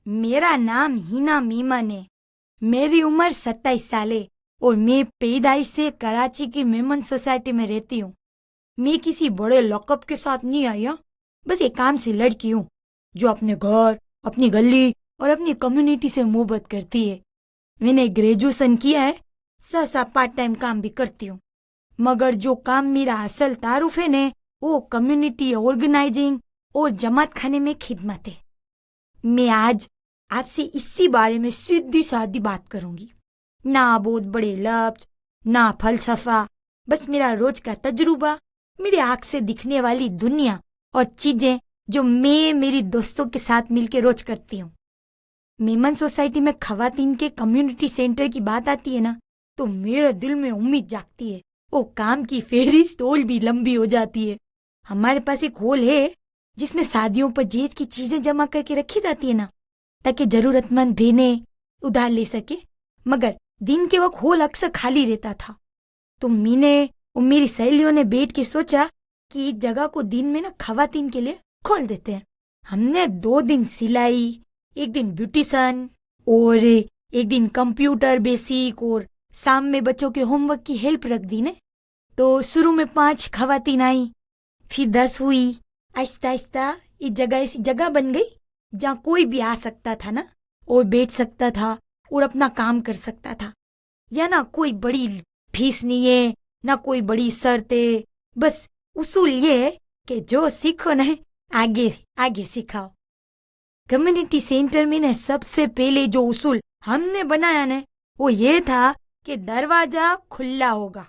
मेरा नाम हिना मेमन है। मेरी उम्र 27 साल है और मैं पैदाइश से कराची की मेमन सोसाइटी में रहती हूँ। मैं किसी बड़े लॉकअप के साथ नहीं आई हूँ, बस एक काम सी लड़की हूँ जो अपने घर, अपनी गली और अपनी कम्युनिटी से मोहब्बत करती है। मैंने ग्रेजुएशन किया है, साथ पार्ट टाइम काम भी करती हूँ, मगर जो काम मेरा असल तारुफ है ने वो कम्युनिटी ऑर्गेनाइजिंग और जमात खाने में खिदमत है। मैं आज आपसे इसी बारे में सीधी सादी बात करूंगी। ना बहुत बड़े लफ्ज, ना फलसफा, बस मेरा रोज का तजुर्बा, मेरी आंख से दिखने वाली दुनिया और चीजें जो मैं मेरी दोस्तों के साथ मिलकर रोज करती हूँ। मेमन सोसाइटी में खवातीन के कम्युनिटी सेंटर की बात आती है ना, तो मेरे दिल में उम्मीद जागती है। वो काम की फेहरिस्त और भी लंबी हो जाती है। हमारे पास एक हॉल है जिसमें शादियों पर जहेज की चीजें जमा करके रखी जाती है ना, ताकि जरूरतमंद बहने उधार ले सके, मगर दिन के वक्त हॉल अक्सर खाली रहता था। तो मैंने और मेरी सहेलियों ने बैठ के सोचा कि इस जगह को दिन में ना खवातीन के लिए खोल देते हैं। हमने 2 दिन सिलाई, एक दिन ब्यूटिशन और एक दिन कंप्यूटर बेसिक और शाम में बच्चों के होमवर्क की हेल्प रख दी ने। तो शुरू में 5 खवातीन आई, फिर 10 हुई। आहिस्ता आहिस्ता ये जगह ऐसी जगह बन गई जहाँ कोई भी आ सकता था ना, और बैठ सकता था और अपना काम कर सकता था। या ना कोई बड़ी फीस नहीं है, ना कोई बड़ी शर्त है, बस उसूल ये है कि जो सीखो ना आगे आगे सिखाओ। कम्युनिटी सेंटर में ने सबसे पहले जो उसूल हमने बनाया ने वो ये था कि दरवाजा खुला होगा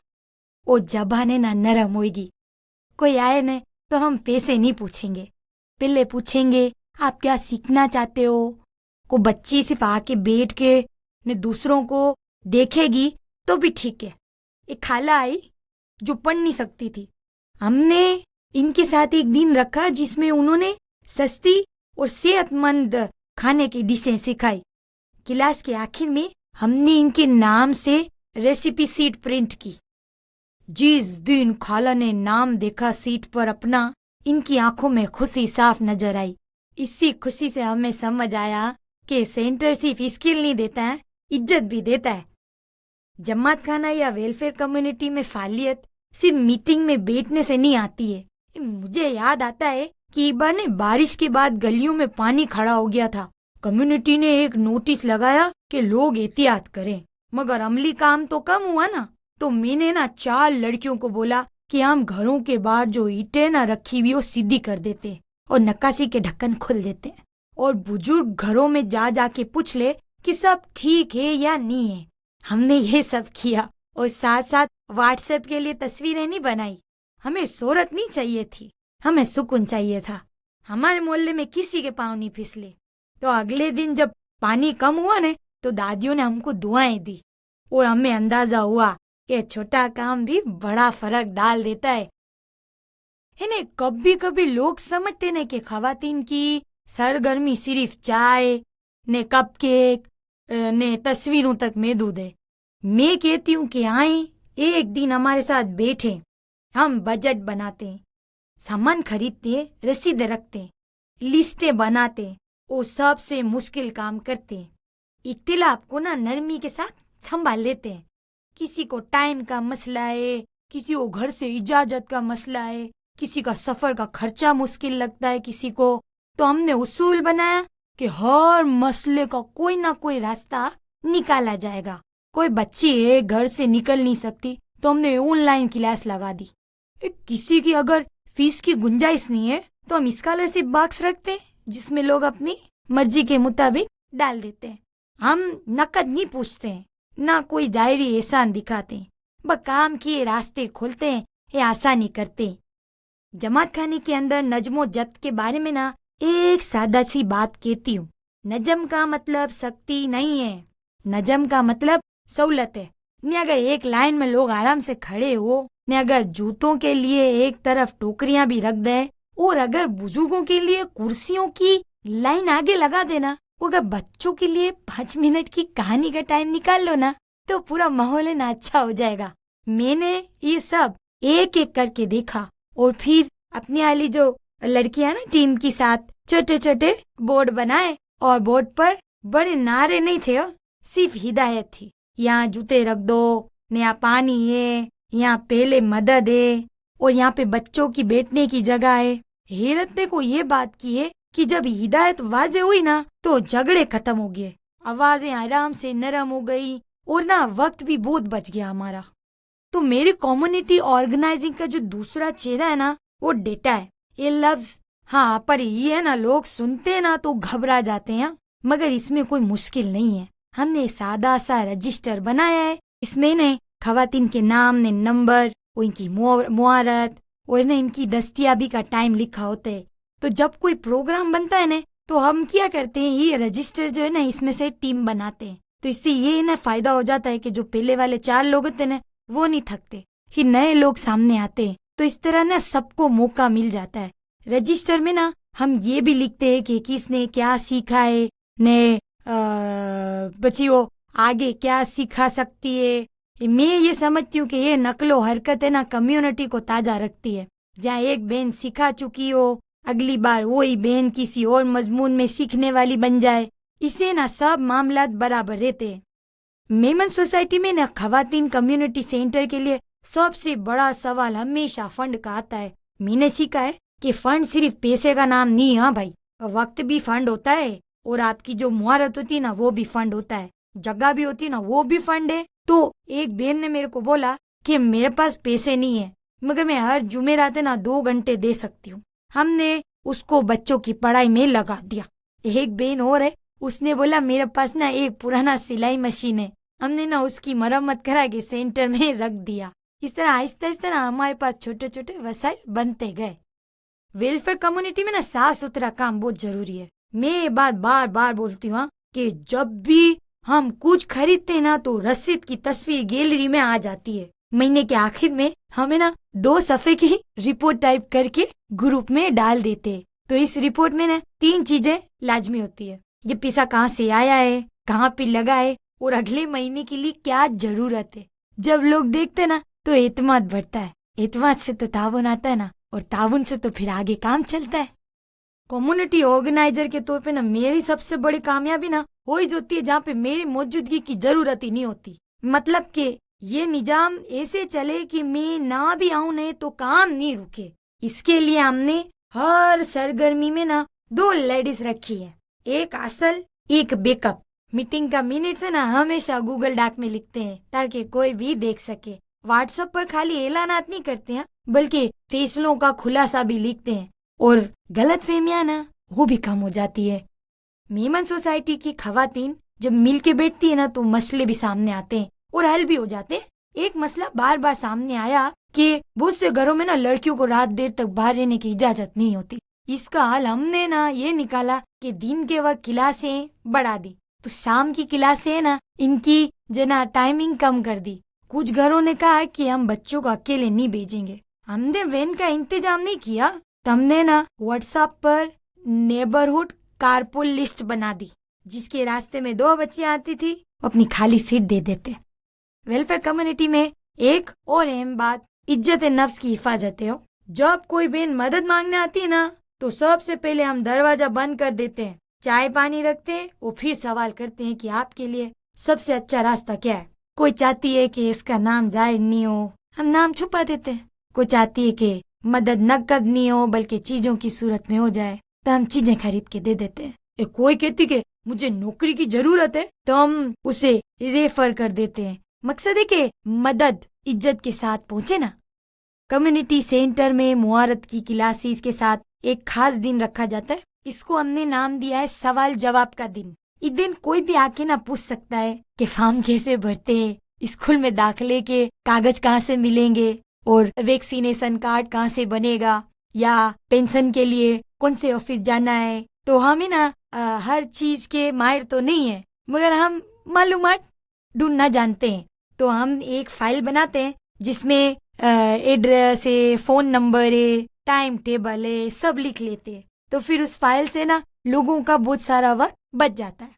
और जबाने ना नरम होगी। कोई आए ने तो हम पैसे नहीं पूछेंगे, पहले पूछेंगे आप क्या सीखना चाहते हो। को बच्ची सिर्फ आके बैठ के ने दूसरों को देखेगी तो भी ठीक है। एक खाला आई जो पढ़ नहीं सकती थी, हमने इनके साथ एक दिन रखा जिसमें उन्होंने सस्ती और सेहतमंद खाने की डिशें सिखाई। क्लास के आखिर में हमने इनके नाम से रेसिपी सीट प्रिंट की। जिस दिन खाला ने नाम देखा सीट पर अपना, इनकी आंखों में खुशी साफ नजर आई। इसी खुशी से हमें समझ आया कि सेंटर सिर्फ स्किल नहीं देता है, इज्जत भी देता है। जमात खाना या वेलफेयर कम्युनिटी में फालियत सिर्फ मीटिंग में बैठने से नहीं आती है। मुझे याद आता है कि एक बार ने बारिश के बाद गलियों में पानी खड़ा हो गया था। कम्युनिटी ने एक नोटिस लगाया कि लोग एहतियात करें, मगर अमली काम तो कम हुआ ना। तो मैंने ना 4 लड़कियों को बोला कि हम घरों के बाहर जो ईंटें ना रखी हुई वो सीधी कर देते और नक्काशी के ढक्कन खोल देते, और बुजुर्ग घरों में जा जाके पूछ ले कि सब ठीक है या नहीं है। हमने ये सब किया और साथ साथ व्हाट्सएप के लिए तस्वीरें नहीं बनाई। हमें शोहरत नहीं चाहिए थी, हमें सुकून चाहिए था। हमारे मोहल्ले में किसी के पाँव नहीं फिसले। तो अगले दिन जब पानी कम हुआ ने तो दादियों ने हमको दुआएं दी और हमें अंदाजा हुआ कि छोटा काम भी बड़ा फर्क डाल देता है। इन्हें कभी कभी लोग समझते ने कि खवातीन की सरगर्मी सिर्फ चाय ने कपकेक ने तस्वीरों तक महदूद है। मैं कहती हूँ कि आए एक दिन हमारे साथ बैठे, हम बजट बनाते, सामान खरीदते, रसीदें रखते, लिस्टें बनाते और सबसे मुश्किल काम करते। इख्तिलाफ को ना नरमी के साथ संभाल लेते हैं। किसी को टाइम का मसला है, किसी को घर से इजाजत का मसला है, किसी का सफर का खर्चा मुश्किल लगता है किसी को। तो हमने उसूल बनाया कि हर मसले का कोई ना कोई रास्ता निकाला जाएगा। कोई बच्ची है घर से निकल नहीं सकती तो हमने ऑनलाइन क्लास लगा दी। किसी की अगर फीस की गुंजाइश नहीं है तो हम स्कॉलरशिप बॉक्स रखते हैं जिसमें लोग अपनी मर्जी के मुताबिक डाल देते हैं। हम नकद नहीं पूछते हैं, ना कोई जाहिरी एहसान दिखाते हैं, बस काम किए रास्ते खोलते हैं या आसानी करते हैं। जमात खाने के अंदर नजमो जब्त के बारे में ना एक सादा सी बात कहती हूँ। नजम का मतलब सख्ती नहीं है, नजम का मतलब सहूलत है। ने अगर एक लाइन में लोग आराम से खड़े हो, ने अगर जूतों के लिए एक तरफ टोकरियां भी रख दे, और अगर बुजुर्गों के लिए कुर्सियों की लाइन आगे लगा देना, अगर बच्चों के लिए 5 मिनट की कहानी का टाइम निकाल लो ना, तो पूरा माहौल ना अच्छा हो जाएगा। मैंने ये सब एक एक करके देखा और फिर अपनी वाली जो लड़कियां ना टीम के साथ छोटे छोटे बोर्ड बनाए और बोर्ड पर बड़े नारे नहीं थे, सिर्फ हिदायत थी। यहाँ जूते रख दो, यहाँ पानी है, यहाँ पहले मदद है, और यहाँ पे बच्चों की बैठने की जगह है। हैरत ने को ये बात की है कि जब हिदायत वाजे हुई ना तो झगड़े खत्म हो गए, आवाजें आराम से नरम हो गई और ना वक्त भी बहुत बच गया हमारा। तो मेरी कम्युनिटी ऑर्गेनाइजिंग का जो दूसरा चेहरा है ना वो डेटा है। ये लफ्ज हाँ पर ये है ना, लोग सुनते हैं ना तो घबरा जाते हैं, मगर इसमें कोई मुश्किल नहीं है। हमने सादा सा रजिस्टर बनाया है, इसमें ने खवातीन के नाम ने नंबर और इनकी मुहारत और ना इनकी दस्तियाबी का टाइम लिखा होता है। तो जब कोई प्रोग्राम बनता है ना तो हम क्या करते हैं, ये रजिस्टर जो है ना इसमें से टीम बनाते हैं। तो इससे ये ना फायदा हो जाता है कि जो पहले वाले 4 लोग होते हैं ना वो नहीं थकते, फिर नए लोग सामने आते हैं। तो इस तरह ना सबको मौका मिल जाता है। रजिस्टर में ना हम ये भी लिखते हैं कि किसने क्या सीखा है, ने बच्ची वो आगे क्या सिखा सकती है। मैं ये समझती हूँ कि ये नकलो हरकत है ना कम्युनिटी को ताजा रखती है। जहाँ एक बहन सिखा चुकी हो, अगली बार वही बहन किसी और मजमून में सीखने वाली बन जाए, इसे ना सब मामलात बराबर रहते हैं। मेमन सोसाइटी में ना खवातीन कम्युनिटी सेंटर के लिए सबसे बड़ा सवाल हमेशा फंड का आता है। मैंने सीखा है कि फंड सिर्फ पैसे का नाम नहीं, हाँ भाई, वक्त भी फंड होता है और आपकी जो मुहारत होती है ना वो भी फंड होता है, जगह भी होती है ना वो भी फंड है। तो एक बहन ने मेरे को बोला कि मेरे पास पैसे नहीं है मगर मैं हर जुमेरात ना 2 घंटे दे सकती हूँ। हमने उसको बच्चों की पढ़ाई में लगा दिया। एक बहन और है, उसने बोला मेरे पास ना एक पुराना सिलाई मशीन है, हमने ना उसकी मरम्मत करा के सेंटर में रख दिया। इस तरह आहिस्ता आहिस्ता ना हमारे पास छोटे छोटे वसाइल बनते गए। वेलफेयर कम्युनिटी में ना साफ सुथरा काम बहुत जरूरी है। मैं ये बात बार बार बोलती हूँ कि जब भी हम कुछ खरीदते हैं ना तो रसीद की तस्वीर गैलरी में आ जाती है। महीने के आखिर में हमें ना 2 सफ़े की रिपोर्ट टाइप करके ग्रुप में डाल देते हैं। तो इस रिपोर्ट में ना 3 चीजें लाजमी होती है, ये पैसा कहाँ से आया है, कहाँ पे लगा है और अगले महीने के लिए क्या जरूरत है। जब लोग देखते ना तो एतमाद बढ़ता है, एतमाद से तो ताउन आता है ना, और ताउन से तो फिर आगे काम चलता है। कम्युनिटी ऑर्गेनाइजर के तौर पे ना मेरी सबसे बड़ी कामयाबी ना हो ही होती है जहाँ पे मेरी मौजूदगी की जरूरत ही नहीं होती। मतलब कि ये निजाम ऐसे चले कि मैं ना भी आऊं नहीं तो काम नहीं रुके। इसके लिए हमने हर सरगर्मी में ना 2 लेडीज रखी है, एक असल एक बैकअप। मीटिंग का मिनट्स है ना हमेशा गूगल डॉक में लिखते हैं ताकि कोई भी देख सके। व्हाट्सएप पर खाली ऐलानात नहीं करते हैं बल्कि फैसलों का खुलासा भी लिखते हैं और गलतफहमियां ना वो भी कम हो जाती है। मेमन सोसाइटी की खवातीन जब मिल के बैठती है ना तो मसले भी सामने आते हैं और हल भी हो जाते हैं। एक मसला बार बार सामने आया कि बहुत से घरों में ना लड़कियों को रात देर तक बाहर रहने की इजाजत नहीं होती। इसका हल हमने ना ये निकाला कि दिन के वक्त क्लासें बढ़ा दी, तो शाम की क्लासें है ना इनकी जना टाइमिंग कम कर दी। कुछ घरों ने कहा कि हम बच्चों को अकेले नहीं भेजेंगे। हमने वैन का इंतजाम नहीं किया तो हमने ना व्हाट्सएप पर नेबरहुड कारपूल लिस्ट बना दी, जिसके रास्ते में 2 बच्चियां आती थी अपनी खाली सीट दे देते। वेलफेयर कम्युनिटी में एक और अहम बात इज्जत नफ्स की हिफाजत है। जब कोई बहन मदद मांगने आती है ना तो सबसे पहले हम दरवाजा बंद कर देते हैं, चाय पानी रखते हैं और फिर सवाल करते हैं कि आपके लिए सबसे अच्छा रास्ता क्या है। कोई चाहती है कि इसका नाम जाहिर नहीं हो, हम नाम छुपा देते हैं। कोई चाहती है कि मदद नकद नहीं हो बल्कि चीजों की सूरत में हो जाए तो हम चीजें खरीद के दे देते हैं। कोई कहती कि मुझे नौकरी की जरूरत है तो हम उसे रेफर कर देते हैं। मकसद है कि मदद इज्जत के साथ पहुंचे ना। कम्युनिटी सेंटर में मुहारत की क्लासेस के साथ एक खास दिन रखा जाता है। इसको हमने नाम दिया है सवाल जवाब का दिन। इस दिन कोई भी आके ना पूछ सकता है कि फॉर्म कैसे भरते हैं, स्कूल में दाखिले के कागज कहाँ से मिलेंगे और वैक्सीनेशन कार्ड कहाँ से बनेगा, या पेंशन के लिए कौन से ऑफिस जाना है। तो हमें ना हर चीज के माहिर तो नहीं है मगर हम मालूमात ढूंढना जानते हैं। तो हम एक फाइल बनाते हैं जिसमें एड्रेस है, फोन नंबर है, टाइम टेबल है, सब लिख लेते हैं। तो फिर उस फाइल से ना लोगों का बहुत सारा वक्त बच जाता है।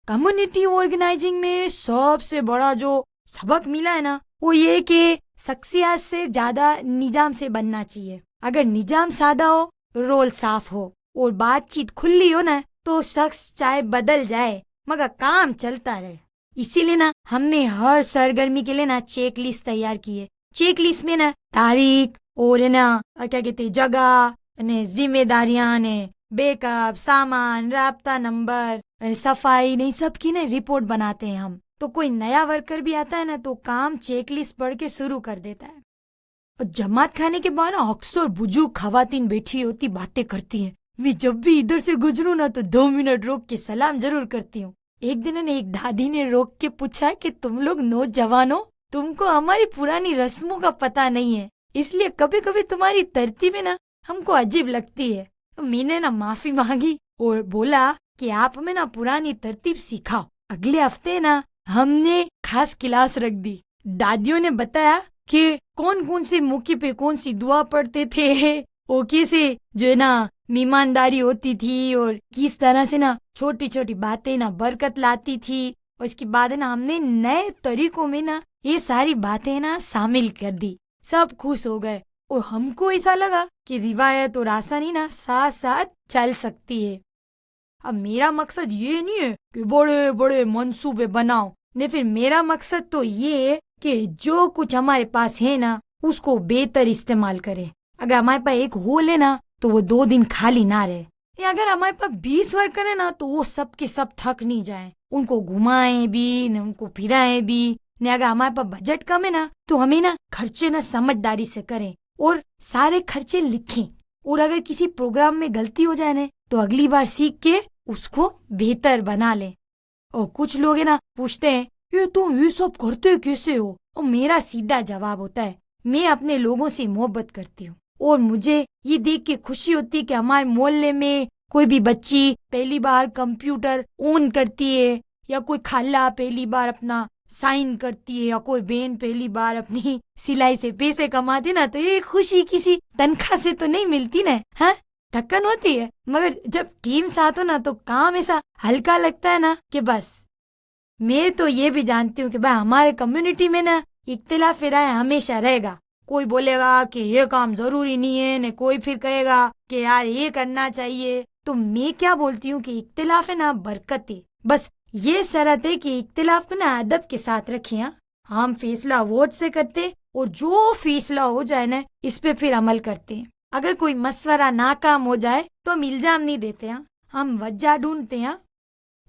कम्युनिटी ऑर्गेनाइजिंग में सबसे बड़ा जो सबक मिला है ना वो ये कि शख्सियत से ज्यादा निजाम से बनना चाहिए। अगर निजाम सादा हो, रोल साफ हो और बातचीत खुली हो ना तो शख्स चाहे बदल जाए मगर काम चलता रहे। इसीलिए ना हमने हर सरगर्मी के लिए ना चेक लिस्ट तैयार की है। चेक लिस्ट में ना तारीख और ना क्या कहते जगह ने जिम्मेदारियां ने बैकअप सामान राब्ता नंबर सफाई नहीं सबकी ना रिपोर्ट बनाते हैं हम। तो कोई नया वर्कर भी आता है ना तो काम चेक लिस्ट पढ़ के शुरू कर देता है। और जमात खाने के बाद ना अक्सर बुजुर्ग खवातीन बैठी होती बातें करती हैं। मैं जब भी इधर से गुजरूं ना तो 2 मिनट रोक के सलाम जरूर करती हूँ। एक दिन ने एक दादी ने रोक के पूछा कि तुम लोग नौजवानों, तुमको हमारी पुरानी रस्मों का पता नहीं है, इसलिए कभी कभी तुम्हारी तरतीबें ना हमको अजीब लगती है। मैंने ना माफी मांगी और बोला कि आप हमें ना पुरानी तरतीब सिखाओ। अगले हफ्ते ना हमने खास क्लास रख दी। दादियों ने बताया कि कौन कौन से मौके पे कौन सी दुआ पढ़ते थे और कैसे जो है ना ईमानदारी होती थी और किस तरह से ना छोटी छोटी बातें ना बरकत लाती थी। और इसके बाद ना हमने नए तरीकों में ना ये सारी बातें ना शामिल कर दी। सब खुश हो गए और हमको ऐसा लगा कि रिवायत और आसानी ना साथ साथ चल सकती है। अब मेरा मकसद ये नहीं है कि बड़े बड़े मंसूबे बनाओ, नहीं, फिर मेरा मकसद तो ये है कि जो कुछ हमारे पास है ना उसको बेहतर इस्तेमाल करें। अगर हमारे पास एक होल है ना तो वो 2 दिन खाली ना रहे। या अगर हमारे पास 20 वर्कर है ना तो वो सब के सब थक नहीं जाए, उनको घुमाएं भी न उनको फिराएं भी न। अगर हमारे पास बजट कम है ना तो हमें ना खर्चे ना समझदारी से करें और सारे खर्चे लिखें। और अगर किसी प्रोग्राम में गलती हो जाए ना तो अगली बार सीख के उसको बेहतर बना लें। और कुछ लोग है ना पूछते हैं ये तुम ये सब करते कैसे हो? और मेरा सीधा जवाब होता है मैं अपने लोगों से मोहब्बत करती हूँ और मुझे ये देख के खुशी होती है कि हमारे मोहल्ले में कोई भी बच्ची पहली बार कंप्यूटर ऑन करती है, या कोई खाला पहली बार अपना साइन करती है, या कोई बहन पहली बार अपनी सिलाई से पैसे कमाती ना। तो ये खुशी किसी तनख्वाह से तो नहीं मिलती ना। हाँ, थकन होती है मगर जब टीम साथ हो ना तो काम ऐसा हल्का लगता है ना कि बस। मैं तो ये भी जानती हूँ कि भाई हमारे कम्युनिटी में ना इख्तिलाफ राय हमेशा रहेगा। कोई बोलेगा कि ये काम जरूरी नहीं है ने कोई फिर कहेगा कि यार ये करना चाहिए। तो मैं क्या बोलती हूँ कि इख्तिलाफ है ना बरकत है। बस ये शर्त है कि इख्तिलाफ को ना अदब के साथ रखें। हम फैसला वोट से करते और जो फैसला हो जाए ना इस पे फिर अमल करते हैं। अगर कोई मशवरा नाकाम हो जाए तो हम इल्जाम नहीं देते हैं, हम वजह ढूंढते हैं।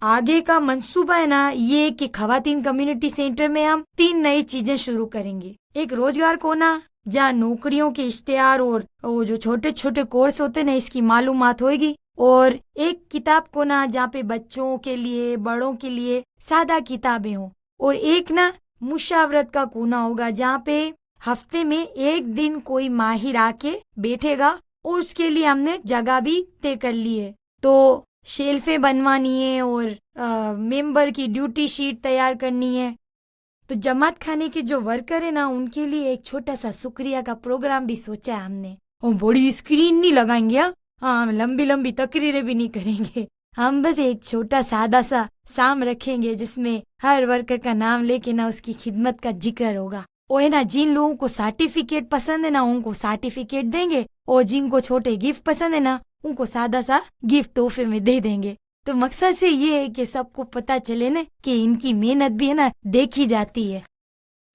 आगे का मंसूबा है ना ये कि खवातीन कम्युनिटी सेंटर में हम 3 नई चीजें शुरू करेंगे। एक रोजगार कोना जहाँ नौकरियों के इश्तेहार और वो जो छोटे छोटे कोर्स होते ना इसकी मालूमात होगी, और एक किताब कोना जहाँ पे बच्चों के लिए बड़ों के लिए सादा किताबें हों, और एक ना मुशावरत का कोना होगा जहाँ पे हफ्ते में 1 दिन कोई माहिर आके बैठेगा और उसके लिए हमने जगह भी तय कर ली है। तो शेल्फें बनवानी है और मेंबर की ड्यूटी शीट तैयार करनी है। तो जमात खाने के जो वर्कर है ना उनके लिए एक छोटा सा शुक्रिया का प्रोग्राम भी सोचा है हमने। और बड़ी स्क्रीन नहीं लगाएंगे, हाँ लंबी लंबी तकरीरें भी नहीं करेंगे। हम बस एक छोटा सादा सा शाम रखेंगे जिसमें हर वर्कर का नाम लेके ना उसकी खिदमत का जिक्र होगा। और है ना जिन लोगों को सर्टिफिकेट पसंद है ना उनको सर्टिफिकेट देंगे, और जिनको छोटे गिफ्ट पसंद है ना उनको सादा सा गिफ्ट तोहफे में दे देंगे। तो मकसद से ये है कि सबको पता चले ना कि इनकी मेहनत भी है ना देखी जाती है।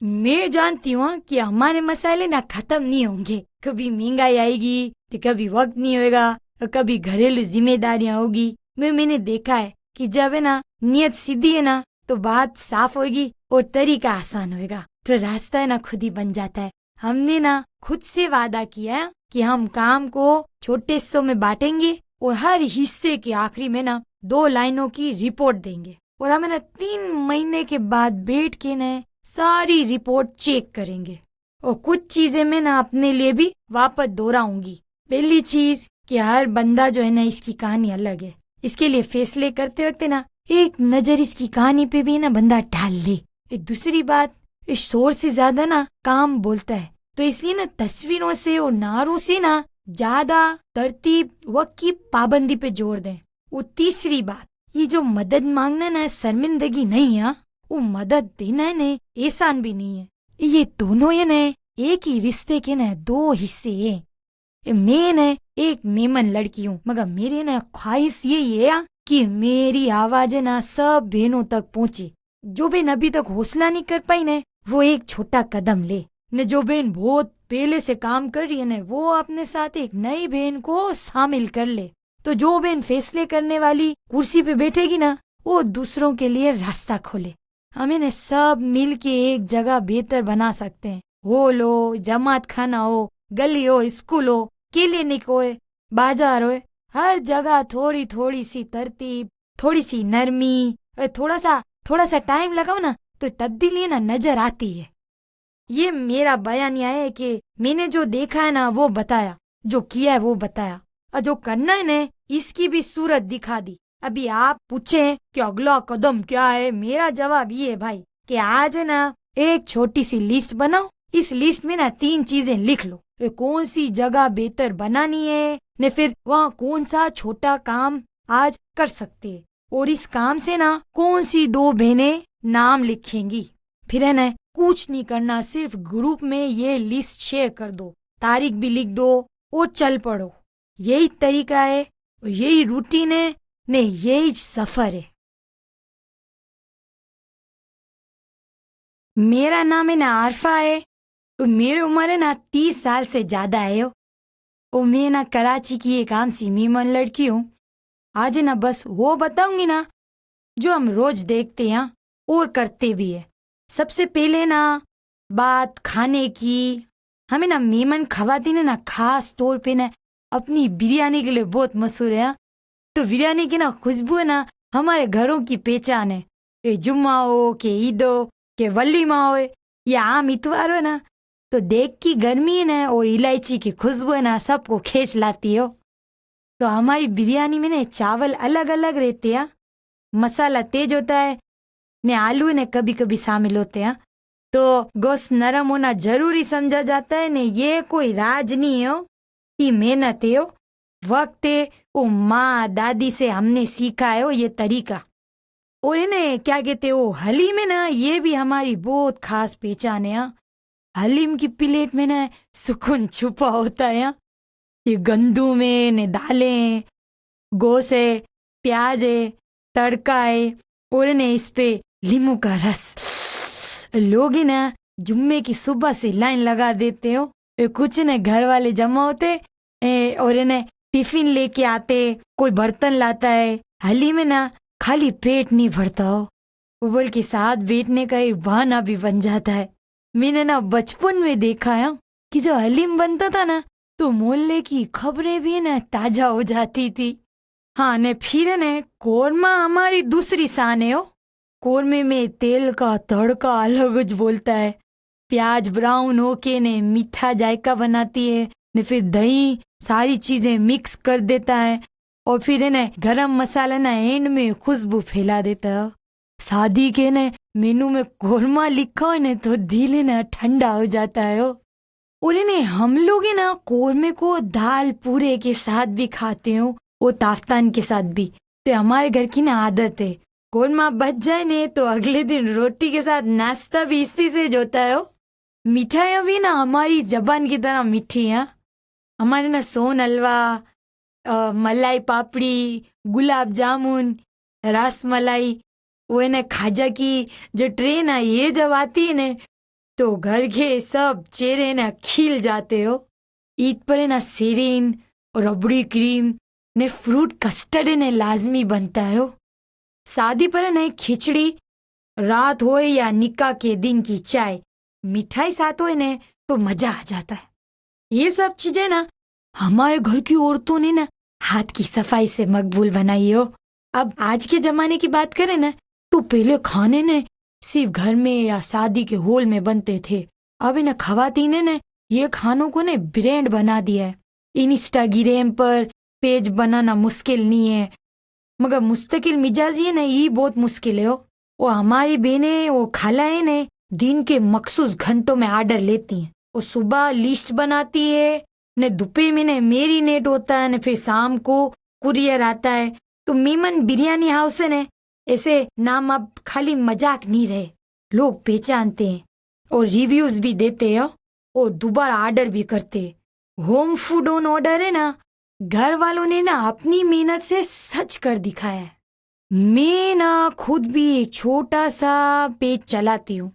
मैं जानती हूँ कि हमारे मसाले ना खत्म नहीं होंगे। कभी महंगाई आएगी तो कभी वक्त नहीं होगा, कभी घरेलू जिम्मेदारियां होगी। मैंने देखा है कि जब है ना नियत सीधी है ना तो बात साफ होगी और तरीका आसान होगा, तो रास्ता है ना खुद ही बन जाता है। हमने ना खुद से वादा किया है कि हम काम को छोटे हिस्सों में बांटेंगे और हर हिस्से के आखिरी में ना 2 लाइनों की रिपोर्ट देंगे, और हम ना 3 महीने के बाद बैठ के ना सारी रिपोर्ट चेक करेंगे। और कुछ चीजें मैं ना अपने लिए भी वापस दोहराऊंगी। पहली चीज कि हर बंदा जो है ना इसकी कहानी अलग है, इसके लिए फैसले करते वक्त ना एक नजर इसकी कहानी पे भी ना बंदा डाल ले। एक दूसरी बात, इस शोर से ज्यादा ना काम बोलता है, तो इसलिए ना तस्वीरों से और नारों से ना ज्यादा तरतीब वक्त की पाबंदी पे जोर दें। वो तीसरी बात, ये जो मदद मांगना ना शर्मिंदगी नहीं है, वो मदद देना है ना एहसान भी नहीं है। ये दोनों है ना एक ही रिश्ते के ना 2 हिस्से हैं। मैं ना एक मेमन लड़की हूँ, मगर मेरे ना ख्वाहिश ये है कि मेरी आवाज है ना सब बहनों तक पहुंचे। जो बहन अभी तक हौसला नहीं कर पाई ने वो एक छोटा कदम ले, ने जो बहन बहुत पहले से काम कर रही है ने वो अपने साथ एक नई बहन को शामिल कर ले। तो जो बहन फैसले करने वाली कुर्सी पे बैठेगी ना वो दूसरों के लिए रास्ता खोले। हमें ने सब मिल के एक जगह बेहतर बना सकते हैं। हॉल हो, जमात खाना हो, गली हो, स्कूल हो, क्लिनिक हो, बाजार हो, हर जगह थोड़ी थोड़ी सी तरतीब, थोड़ी सी नरमी, थोड़ा सा टाइम लगाओ ना तो तब्दीली ना नजर आती है। ये मेरा बयानिया है कि मैंने जो देखा है ना वो बताया, जो किया है वो बताया, और जो करना है ना इसकी भी सूरत दिखा दी। अभी आप पूछे कि अगला कदम क्या है, मेरा जवाब ये है भाई कि आज है ना एक छोटी सी लिस्ट बनाओ। इस लिस्ट में ना 3 चीजें लिख लो। कौन सी जगह बेहतर बनानी है ने फिर वहाँ कौन सा छोटा काम आज कर सकते हैं, और इस काम से ना कौन सी 2 बहनें नाम लिखेंगी। फिर है ना कुछ नहीं करना, सिर्फ ग्रुप में ये लिस्ट शेयर कर दो, तारीख भी लिख दो और चल पड़ो। यही तरीका है, यही रूटीन है ने यही सफर है। मेरा नाम है ना आरफा है और मेरी उम्र है ना 30 साल से ज्यादा है। और मैं ना कराची की एक आम सी मीमन लड़की हूँ। आज ना बस वो बताऊंगी ना जो हम रोज देखते हैं और करते भी है। सबसे पहले ना बात खाने की। हमें ना मेमन खवातीन है ना खास तौर पे ना अपनी बिरयानी के लिए बहुत मशहूर है। तो बिरयानी की ना खुशबू है ना हमारे घरों की पहचान है। ये जुम्मा हो के ईद हो के वलीमा हो या आम इतवार हो ना, तो देख की गर्मी है ना और इलायची की खुशबू है ना सबको खींच लाती हो। तो हमारी बिरयानी में ना चावल अलग अलग रहते हैं, मसाला तेज होता है ने आलू ने कभी कभी शामिल होते हैं। तो गोश्त नरम होना जरूरी समझा जाता है ने ये कोई राज नहीं हो, ये मेहनत है हो, वक्त है। वो माँ दादी से हमने सीखा है वो ये तरीका। और इन्हें क्या कहते हो हलीम है ना ये भी हमारी बहुत खास पहचान है। हलीम की प्लेट में ना सुकून छुपा होता है। ये गंदुम है ने दालें, गोश्त है, प्याज है, तड़का है और इन्हें इस पे लींबू का रस। लोग ना जुम्मे की सुबह से लाइन लगा देते हो। कुछ ने घर वाले जमा होते और इन्हें टिफिन लेके आते, कोई बर्तन लाता है। हलीम में ना खाली पेट नहीं भरता हो, वो बल्कि साथ बैठने का एक बहाना भी बन जाता है। मैंने ना बचपन में देखा है कि जो हलीम बनता था ना तो मोहल्ले की खबरें भी ना ताजा हो जाती थी। हाँ ने फिर ने कोरमा हमारी दूसरी शान है। कोरमे में तेल का तड़का अलग ज बोलता है। प्याज ब्राउन होके ने मीठा जायका बनाती है ने फिर दही सारी चीजें मिक्स कर देता है और फिर इन्हें गरम मसाला ना एंड में खुशबू फैला देता है। शादी के ने मेनू में कोरमा लिखा है ने तो दिल ना ठंडा हो जाता है। और इन्हें हम लोग है ना कोरमे को दाल पूरे के साथ भी खाते हो और ताफ्तान के साथ भी। तो हमारे घर की ना आदत है कोरमा बच जाए ने तो अगले दिन रोटी के साथ नाश्ता भी इसी से होता है। मिठाइयाँ भी ना हमारी जबान की तरह मीठी हैं। हमारे ना सोन हलवा, मलाई पापड़ी, गुलाब जामुन, रस मलाई, वो है ना खाजा की जो ट्रेन है ये जब आती है ना तो घर के सब चेहरे ना खिल जाते हो। ईद पर है ना सीरीन और रबड़ी क्रीम ने फ्रूट कस्टर्ड ने लाजमी बनता है। शादी पर है ना खिचड़ी, रात हो या निकाह के दिन की चाय, मिठाई साथ हो ने तो मजा आ जाता है। ये सब चीजें ना हमारे घर की औरतों ने ना हाथ की सफाई से मकबूल बनाई हो। अब आज के जमाने की बात करें ना तो पहले खाने ने सिर्फ घर में या शादी के हॉल में बनते थे। अब इन खवातीने ने ये खानों को ने ब्रांड बना दिया है। इंस्टाग्राम पर पेज बनाना मुश्किल नहीं है, मगर मुस्तकिल मिजाजी है ना ये बहुत मुश्किल है। वो हमारी बहनें वो खालाएं ने दिन के मखसूस घंटों में ऑर्डर लेती हैं। वो सुबह लिस्ट बनाती है ने दोपहर में ने मेरीनेट होता है ने फिर शाम को कुरियर आता है। तो मीमन बिरयानी हाउस है ने ऐसे नाम अब खाली मजाक नहीं रहे, लोग पहचानते हैं और रिव्यूज भी देते हैं और दोबारा ऑर्डर भी करते हैं। होम फूड ऑन ऑर्डर है ना घर वालों ने ना अपनी मेहनत से सच कर दिखाया है। मैं ना खुद भी एक छोटा सा पेज चलाती हूँ।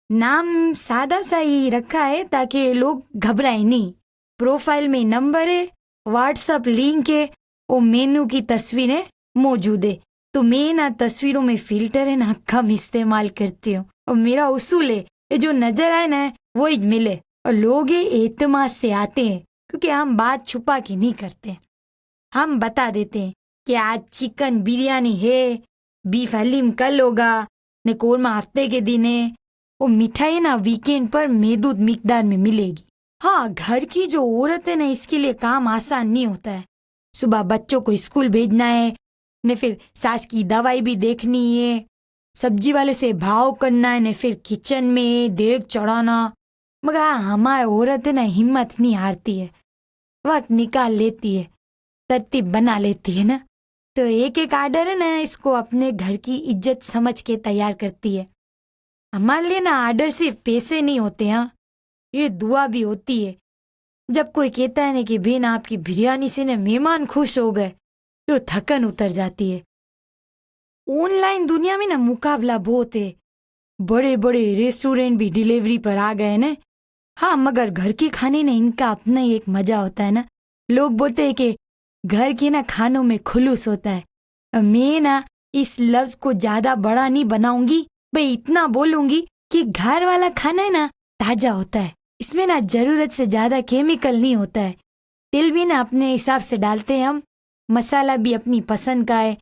नाम सादा सा ही रखा है ताकि लोग घबराए नहीं। प्रोफाइल में नंबर है, व्हाट्सएप लिंक है और मेनू की तस्वीरें मौजूद है। तो मैं ना तस्वीरों में फिल्टर है ना कम इस्तेमाल करती हूँ और मेरा उसूल है ये जो नजर आए ना वो ही मिले और लोग ये एतमाद से आते हैं क्योंकि हम बात छुपा के नहीं करते। हम बता देते हैं कि आज चिकन बिरयानी है, बीफ हलीम कल होगा, ने कोरमा हफ्ते के दिन है और मिठाई ना वीकेंड पर महदूद मिकदार में मिलेगी। हाँ, घर की जो औरत है ना इसके लिए काम आसान नहीं होता है। सुबह बच्चों को स्कूल भेजना है, ने फिर सास की दवाई भी देखनी है, सब्जी वाले से भाव करना है, ने फिर किचन में देग चढ़ाना। मगर हाँ, हमारी औरत है ना हिम्मत नहीं हारती है, वक्त निकाल लेती है, तरतीब बना लेती है ना। तो एक एक आर्डर है ना इसको अपने घर की इज्जत समझ के तैयार करती है। हमारे लिए ना आर्डर सिर्फ पैसे नहीं होते, हाँ, ये दुआ भी होती है। जब कोई कहता है ना कि बेन आपकी बिरयानी से ना मेहमान खुश हो गए तो थकन उतर जाती है। ऑनलाइन दुनिया में ना मुकाबला बहुत है, बड़े बड़े रेस्टोरेंट भी डिलीवरी पर आ गए ना। हाँ, मगर घर के खाने ना इनका अपना ही एक मजा होता है ना। लोग बोलते हैं कि घर के ना खानों में खुलूस होता है। मैं ना इस लफ्ज को ज्यादा बड़ा नहीं बनाऊंगी, भाई इतना बोलूंगी कि घर वाला खाना है ना ताजा होता है। इसमें ना जरूरत से ज्यादा केमिकल नहीं होता है। तेल भी ना अपने हिसाब से डालते हैं हम, मसाला भी अपनी पसंद का है,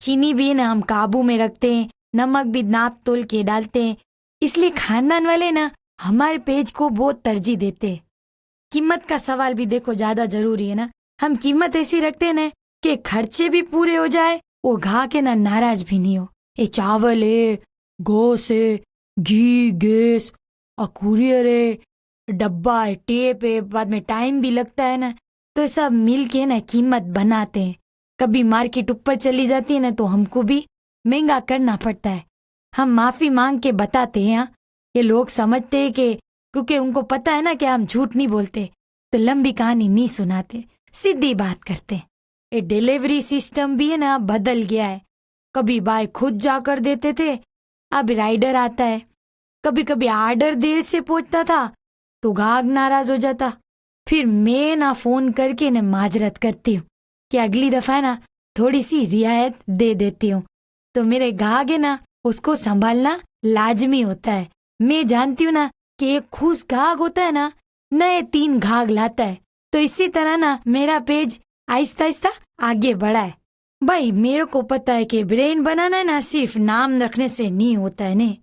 चीनी भी ना हम काबू में रखते हैं, नमक भी नाप तोल के डालते हैं। इसलिए खानदान वाले ना हमारे पेज को बहुत तरजीह देते हैं। कीमत का सवाल भी देखो ज्यादा जरूरी है ना। हम कीमत ऐसी रखते हैं ना कि खर्चे भी पूरे हो जाए और घा के ना नाराज भी नहीं हो। ये चावल है, गोश है, घी, गैस और कुरियर है, डब्बा है, टेप है, बाद में टाइम भी लगता है ना। तो सब मिल के ना कीमत बनाते हैं। कभी मार्केट ऊपर चली जाती है ना तो हमको भी महंगा करना पड़ता है। हम माफी मांग के बताते हैं। हाँ, ये लोग समझते हैं कि क्योंकि उनको पता है ना कि हम झूठ नहीं बोलते तो लंबी कहानी नहीं सुनाते, सीधी बात करते। ये डिलीवरी सिस्टम भी है ना बदल गया है। कभी बाय खुद जाकर देते थे, अब राइडर आता है। कभी कभी आर्डर देर से पहुंचता था तो गाहक नाराज हो जाता। फिर मैं ना फोन करके ना माजरत करती हूँ कि अगली दफा ना थोड़ी सी रियायत दे देती हूँ। तो मेरे गाहक है ना उसको संभालना लाजमी होता है। मैं जानती हूँ ना कि एक खुश गाहक होता है ना नए 3 गाहक लाता है। तो इसी तरह ना मेरा पेज आहिस्ता आहिस्ता आगे बढ़ा है। भाई मेरे को पता है कि ब्रेन बनाना ना सिर्फ नाम रखने से नहीं होता है ने।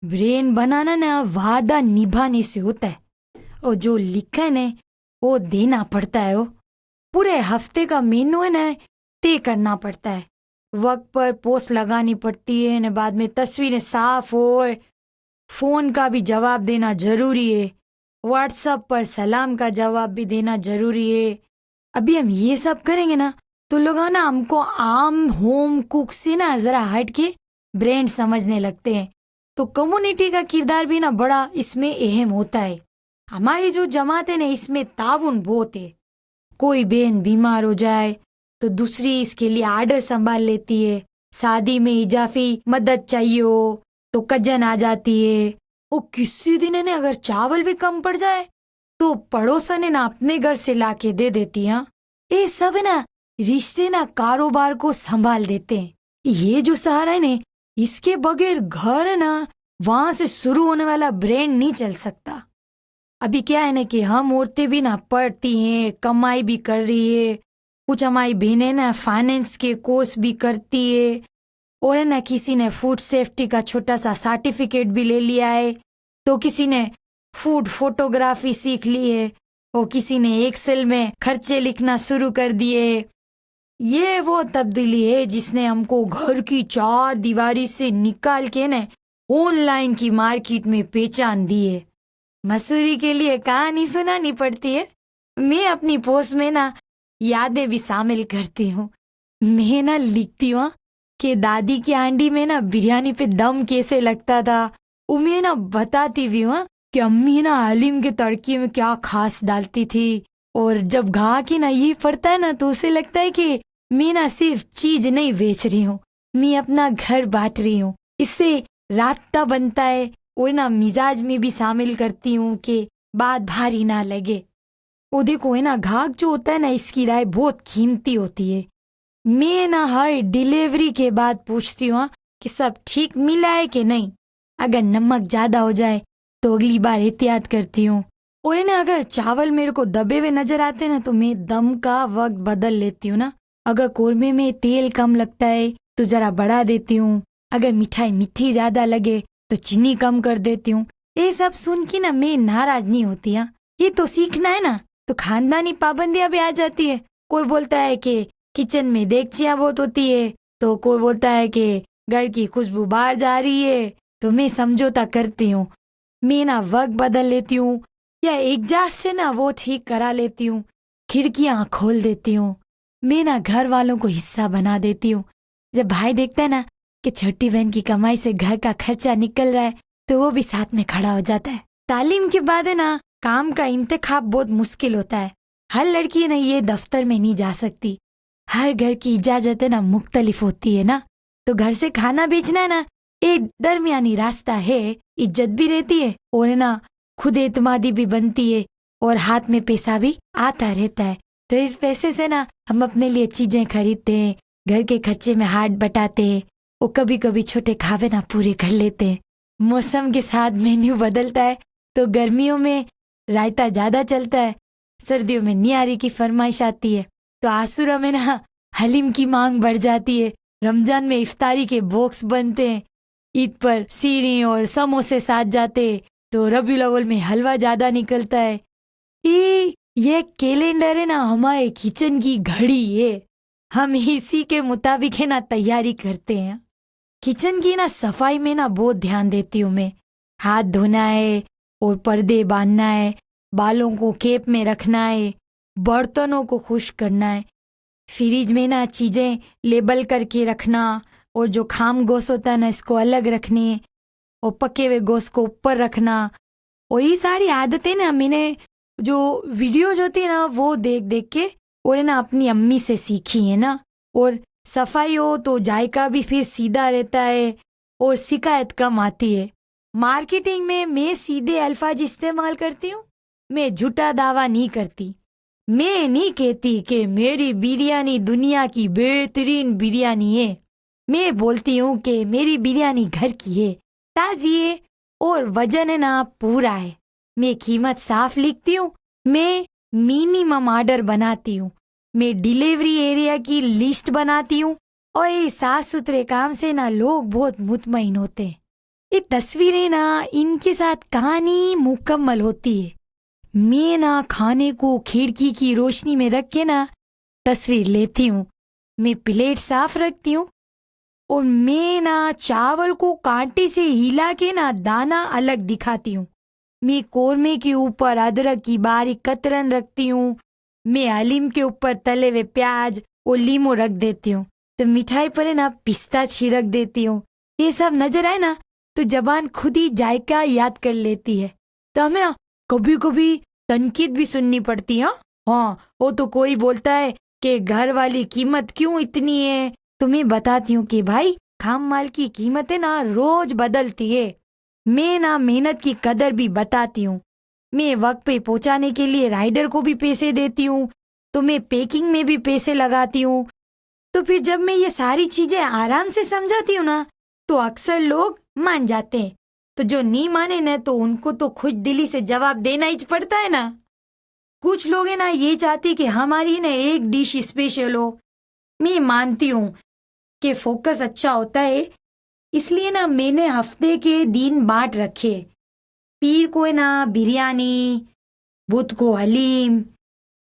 ब्रेन बनाना ना वादा निभाने से होता है और जो लिखा है ना वो देना पड़ता है। वो पूरे हफ्ते का मेनू है ना तय करना पड़ता है। वक्त पर पोस्ट लगानी पड़ती है, न बाद में तस्वीरें साफ हो, फोन का भी जवाब देना जरूरी है, व्हाट्सएप पर सलाम का जवाब भी देना जरूरी है। अभी हम ये सब करेंगे ना तो लोग ना हमको आम होम कुक से ना जरा हट के ब्रांड समझने लगते हैं। तो कम्युनिटी का किरदार भी ना बड़ा इसमें अहम होता है। हमारी जो जमात है ना इसमें ताउन बहुत है। कोई बहन बीमार हो जाए तो दूसरी इसके लिए आर्डर संभाल लेती है। शादी में इजाफी मदद चाहिए हो तो कजन आ जाती है। और किसी दिन ने अगर चावल भी कम पड़ जाए तो पड़ोसन ने ना अपने घर से लाके दे देती है। ये सब है ना रिश्ते ना कारोबार को संभाल देते हैं। ये जो सहारा है ना इसके बगैर घर है ना वहां से शुरू होने वाला ब्रांड नहीं चल सकता। अभी क्या है ना कि हम औरतें भी ना पढ़ती हैं, कमाई भी कर रही है। कुछ हमारी बहनें ना फाइनेंस के कोर्स भी करती है और है ना किसी ने फूड सेफ्टी का छोटा सा सर्टिफिकेट भी ले लिया है। तो किसी ने फूड फोटोग्राफी सीख ली है और किसी ने एक्सेल में खर्चे लिखना शुरू कर दिए। ये वो तब्दीली है जिसने हमको घर की 4 दीवारी से निकाल के ना ऑनलाइन की मार्केट में पहचान दी है। मसूरी के लिए कहानी सुनानी पड़ती है। मैं अपनी पोस्ट में ना यादें भी शामिल करती हूँ। मैं ना लिखती हूँ कि दादी की हांडी में ना बिरयानी पे दम कैसे लगता था। मैं ना बताती भी हूँ कि अम्मी ना हलीम के तड़के में क्या खास डालती थी। और जब गाह की ना ये पड़ता है ना तो उसे लगता है कि मैं ना सिर्फ चीज नहीं बेच रही हूँ, मैं अपना घर बांट रही हूँ, इससे रास्ता बनता है और ना मिजाज में भी शामिल करती हूँ कि बात भारी ना लगे। वो देखो है ना, घाघ जो होता है ना, इसकी राय बहुत कीमती होती है। मैं ना हर डिलीवरी के बाद पूछती हूँ कि सब ठीक मिला है कि नहीं। अगर नमक ज्यादा हो जाए तो अगली बार एहतियात करती हूँ। और है ना, अगर चावल मेरे को दबे हुए नजर आते ना तो मैं दम का वक्त बदल लेती हूँ ना। अगर कोरमे में तेल कम लगता है तो जरा बढ़ा देती हूँ। अगर मिठाई मीठी ज्यादा लगे तो चीनी कम कर देती हूँ। ये सब सुन के ना मैं नाराज नहीं होती। ये तो सीखना है ना, तो खानदानी पाबंदियां भी आ जाती है। कोई बोलता है कि किचन में देगचियां बहुत होती है, तो कोई बोलता है कि घर की खुशबू बाहर जा रही है, तो मैं समझौता करती हूँ। मैं ना वक्त बदल लेती हूँ, या एग्जास्ट से ना वो ठीक करा लेती हूँ, खिड़कियां खोल देती हूँ। मैं ना घर वालों को हिस्सा बना देती हूँ। जब भाई देखता है ना कि छोटी बहन की कमाई से घर का खर्चा निकल रहा है तो वो भी साथ में खड़ा हो जाता है। तालीम के बाद है ना, काम का इंतखाब बहुत मुश्किल होता है। हर लड़की ना ये दफ्तर में नहीं जा सकती। हर घर की इजाजत है ना मुख्तलिफ होती है ना, तो घर से खाना बेचना है ना एक दरमियानी रास्ता है। इज्जत भी रहती है और है ना खुद एतमादी भी बनती है और हाथ में पैसा भी आता रहता है। तो इस पैसे से ना हम अपने लिए चीजें खरीदते हैं, घर के खर्चे में हाथ बटाते हैं और कभी कभी छोटे खावे ना पूरे कर लेते हैं। मौसम के साथ मेन्यू बदलता है, तो गर्मियों में रायता ज्यादा चलता है, सर्दियों में नियारी की फरमाइश आती है, तो आशूरा में ना हलीम की मांग बढ़ जाती है। रमजान में इफ्तारी के बॉक्स बनते हैं, ईद पर सीरी और समोसे साथ जाते हैं, तो रबीउल अव्वल में हलवा ज्यादा निकलता है। ये कैलेंडर है ना हमारे किचन की घड़ी है। हम इसी के मुताबिक है ना तैयारी करते हैं। किचन की ना सफाई में ना बहुत ध्यान देती हूँ मैं। हाथ धोना है और पर्दे बांधना है, बालों को केप में रखना है, बर्तनों को खुश्क करना है, फ्रिज में ना चीजें लेबल करके रखना, और जो खाम गोश्त होता है ना इसको अलग रखने, और पके हुए गोश्त को ऊपर रखना। और ये सारी आदतें ना मैंने जो वीडियोज होती है ना वो देख देख के और है ना अपनी अम्मी से सीखी है ना। और सफाई हो तो जायका भी फिर सीधा रहता है और शिकायत कम आती है। मार्केटिंग में मैं सीधे अल्फाज इस्तेमाल करती हूँ, मैं झूठा दावा नहीं करती। मैं नहीं कहती कि मेरी बिरयानी दुनिया की बेहतरीन बिरयानी है। मैं बोलती हूँ कि मेरी बिरयानी घर की है, ताजी है और वजन है ना पूरा है। मैं कीमत साफ लिखती हूँ, मैं मिनिमम ऑर्डर बनाती हूँ, मैं डिलीवरी एरिया की लिस्ट बनाती हूँ, और ये साफ सुथरे काम से ना लोग बहुत मुतमईन होते हैं। ये तस्वीरें ना इनके साथ कहानी मुकम्मल होती है। मैं ना खाने को खिड़की की रोशनी में रख के ना तस्वीर लेती हूँ, मैं प्लेट साफ रखती हूँ, और मैं ना चावल को कांटे से हिला के ना दाना अलग दिखाती हूँ। मैं कोरमे के ऊपर अदरक की बारीक कतरन रखती हूँ, मैं हलीम के ऊपर तले हुए प्याज और लीमू रख देती हूँ, तो मिठाई पर है ना पिस्ता छिड़क देती हूँ। ये सब नजर आए ना तो जबान खुद ही जायका याद कर लेती है। तो हमें ना कभी कभी तनकीद भी सुननी पड़ती है। हाँ, वो तो कोई बोलता है कि घर वाली कीमत क्यों इतनी है, तो मैं बताती हूँ कि भाई खाम माल की कीमतें ना रोज बदलती है। मैं ना मेहनत की कदर भी बताती हूँ। मैं वक्त पे पहुंचाने के लिए राइडर को भी पैसे देती हूँ, तो मैं पैकिंग में भी पैसे लगाती हूँ। तो फिर जब मैं ये सारी चीजें आराम से समझाती हूँ ना तो अक्सर लोग मान जाते हैं। तो जो नहीं माने ना तो उनको तो खुद दिली से जवाब देना ही पड़ता है ना। कुछ लोग है ना ये चाहते कि हमारी ना एक डिश स्पेशल हो। मैं मानती हूँ कि फोकस अच्छा होता है, इसलिए ना मैंने हफ्ते के दिन बांट रखे। पीर को है ना बिरयानी, बुध को हलीम,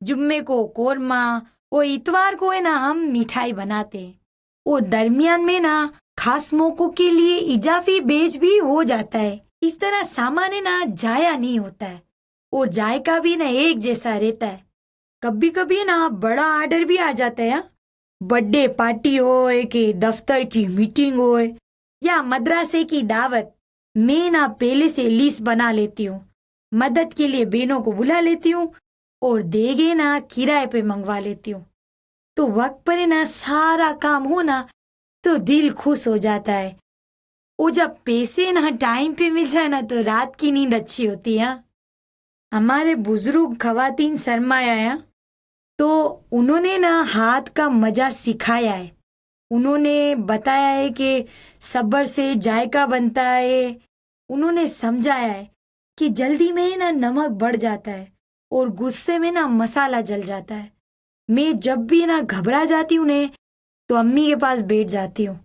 जुम्मे को कोरमा, और इतवार को है ना हम मिठाई बनाते हैं। और दरमियान में ना खास मौकों के लिए इजाफी बेच भी हो जाता है। इस तरह सामान है ना जाया नहीं होता है और जायका भी ना एक जैसा रहता है। कभी कभी ना बड़ा ऑर्डर भी आ जाता है। बर्थडे पार्टी हो कि दफ्तर की मीटिंग हो या मदरसे की दावत, मैं ना पहले से लिस्ट बना लेती हूँ। मदद के लिए बहनों को बुला लेती हूँ और देगे ना किराए पे मंगवा लेती हूँ। तो वक्त पर है ना सारा काम हो ना तो दिल खुश हो जाता है। वो जब पैसे ना टाइम पे मिल जाए ना तो रात की नींद अच्छी होती है। हमारे बुजुर्ग खवातीन शर्माया है तो उन्होंने ना हाथ का मजा सिखाया है। उन्होंने बताया है कि सब्र से जायका बनता है। उन्होंने समझाया है कि जल्दी में ना नमक बढ़ जाता है और गुस्से में ना मसाला जल जाता है। मैं जब भी ना घबरा जाती हूँ ने तो अम्मी के पास बैठ जाती हूँ।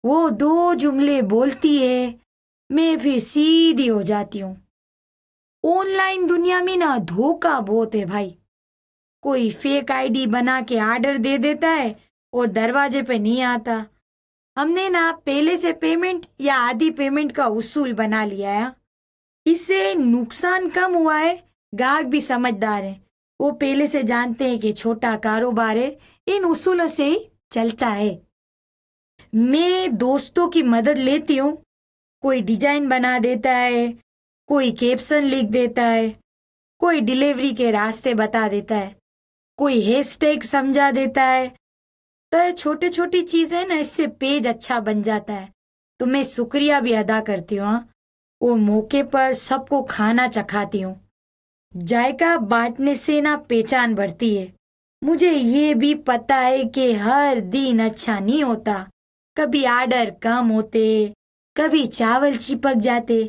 वो दो जुमले बोलती है, मैं फिर सीधी हो जाती हूँ। ऑनलाइन दुनिया में ना धोखा बहुत है भाई। कोई फेक आईडी बना के ऑर्डर दे देता है और दरवाजे पे नहीं आता। हमने ना पहले से पेमेंट या आधी पेमेंट का उसूल बना लिया है। इससे नुकसान कम हुआ है। ग्राहक भी समझदार है। वो पहले से जानते हैं कि छोटा कारोबार है, इन उसूलों से ही चलता है। मैं दोस्तों की मदद लेती हूँ। कोई डिजाइन बना देता है, कोई कैप्शन लिख देता है, कोई डिलीवरी के रास्ते बता देता है, कोई हैशटैग समझा देता है। तो छोटी छोटी चीजें ना इससे पेज अच्छा बन जाता है। तो मैं शुक्रिया भी अदा करती हूँ। हाँ? वो मौके पर सबको खाना चखाती हूँ। जायका बांटने से ना पहचान बढ़ती है। मुझे ये भी पता है कि हर दिन अच्छा नहीं होता। कभी ऑर्डर कम होते, कभी चावल चिपक जाते,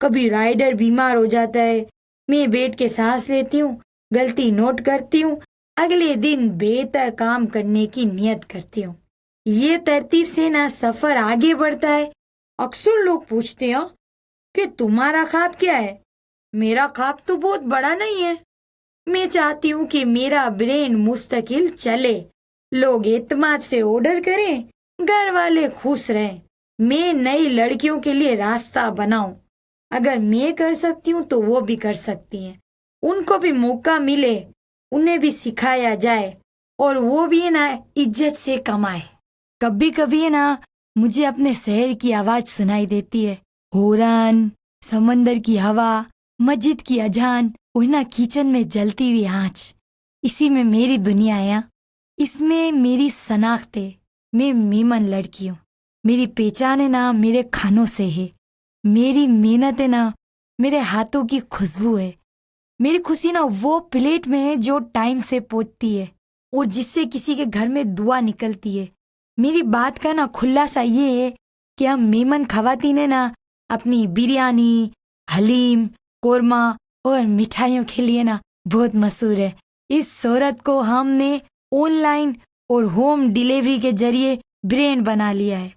कभी राइडर बीमार हो जाता है। मैं बैठ के सांस लेती हूँ, गलती नोट करती हूँ, अगले दिन बेहतर काम करने की नियत करती हूँ। ये तरतीब से ना सफर आगे बढ़ता है। अक्सर लोग पूछते हैं कि तुम्हारा ख्वाब क्या है? मेरा ख्वाब तो बहुत बड़ा नहीं है। मैं चाहती हूँ कि मेरा ब्रेन मुस्तकिल चले, लोग एतमाद से ऑर्डर करें, घर वाले खुश रहें, मैं नई लड़कियों के लिए रास्ता बनाऊं। अगर मैं कर सकती हूँ तो वो भी कर सकती हैं। उनको भी मौका मिले, उन्हें भी सिखाया जाए और वो भी है ना इज्जत से कमाए। कभी कभी है ना मुझे अपने शहर की आवाज सुनाई देती है। हॉर्न, समंदर की हवा, मस्जिद की अजान और ना किचन में जलती हुई आंच। इसी में मेरी दुनिया है। इसमें मेरी शनाख्त है। मैं मीमन लड़की हूँ। मेरी पहचान है ना मेरे खानों से है। मेरी मेहनत है ना मेरे हाथों की खुशबू है। मेरी खुशी ना वो प्लेट में है जो टाइम से पहुंचती है और जिससे किसी के घर में दुआ निकलती है। मेरी बात का ना खुलासा ये है कि हम मेमन खवातीन है ना अपनी बिरयानी, हलीम, कोरमा और मिठाइयों के लिए ना बहुत मशहूर है। इस शोहरत को हमने ऑनलाइन और होम डिलीवरी के जरिए ब्रांड बना लिया है।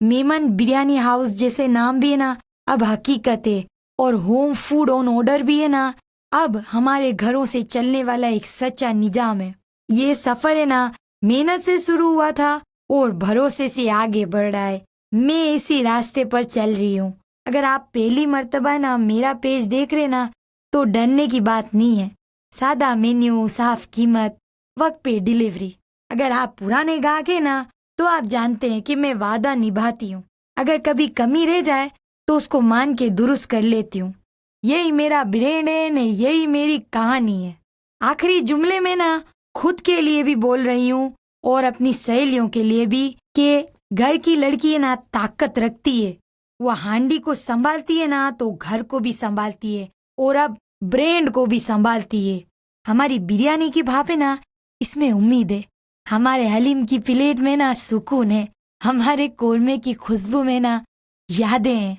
मेमन बिरयानी हाउस जैसे नाम भी है ना अब हकीकत है और होम फूड ऑन ऑर्डर भी है ना अब हमारे घरों से चलने वाला एक सच्चा निजाम है। ये सफर है ना मेहनत से शुरू हुआ था और भरोसे से आगे बढ़ रहा है। मैं इसी रास्ते पर चल रही हूँ। अगर आप पहली मर्तबा ना मेरा पेज देख रहे ना तो डरने की बात नहीं है। सादा मेन्यू, साफ कीमत, वक्त पे डिलीवरी। अगर आप पुराने गाहक हैं ना तो आप जानते हैं कि मैं वादा निभाती हूँ। अगर कभी कमी रह जाए तो उसको मान के दुरुस्त कर लेती हूँ। यही मेरा ब्रांड है न, यही मेरी कहानी है। आखिरी जुमले में ना खुद के लिए भी बोल रही हूँ और अपनी सहेलियों के लिए भी कि घर की लड़की है ना ताकत रखती है। वो हांडी को संभालती है ना तो घर को भी संभालती है और अब ब्रांड को भी संभालती है। हमारी बिरयानी की भाप है ना इसमें उम्मीद है। हमारे हलीम की प्लेट में ना सुकून है। हमारे कोरमे की खुशबू में ना यादें हैं।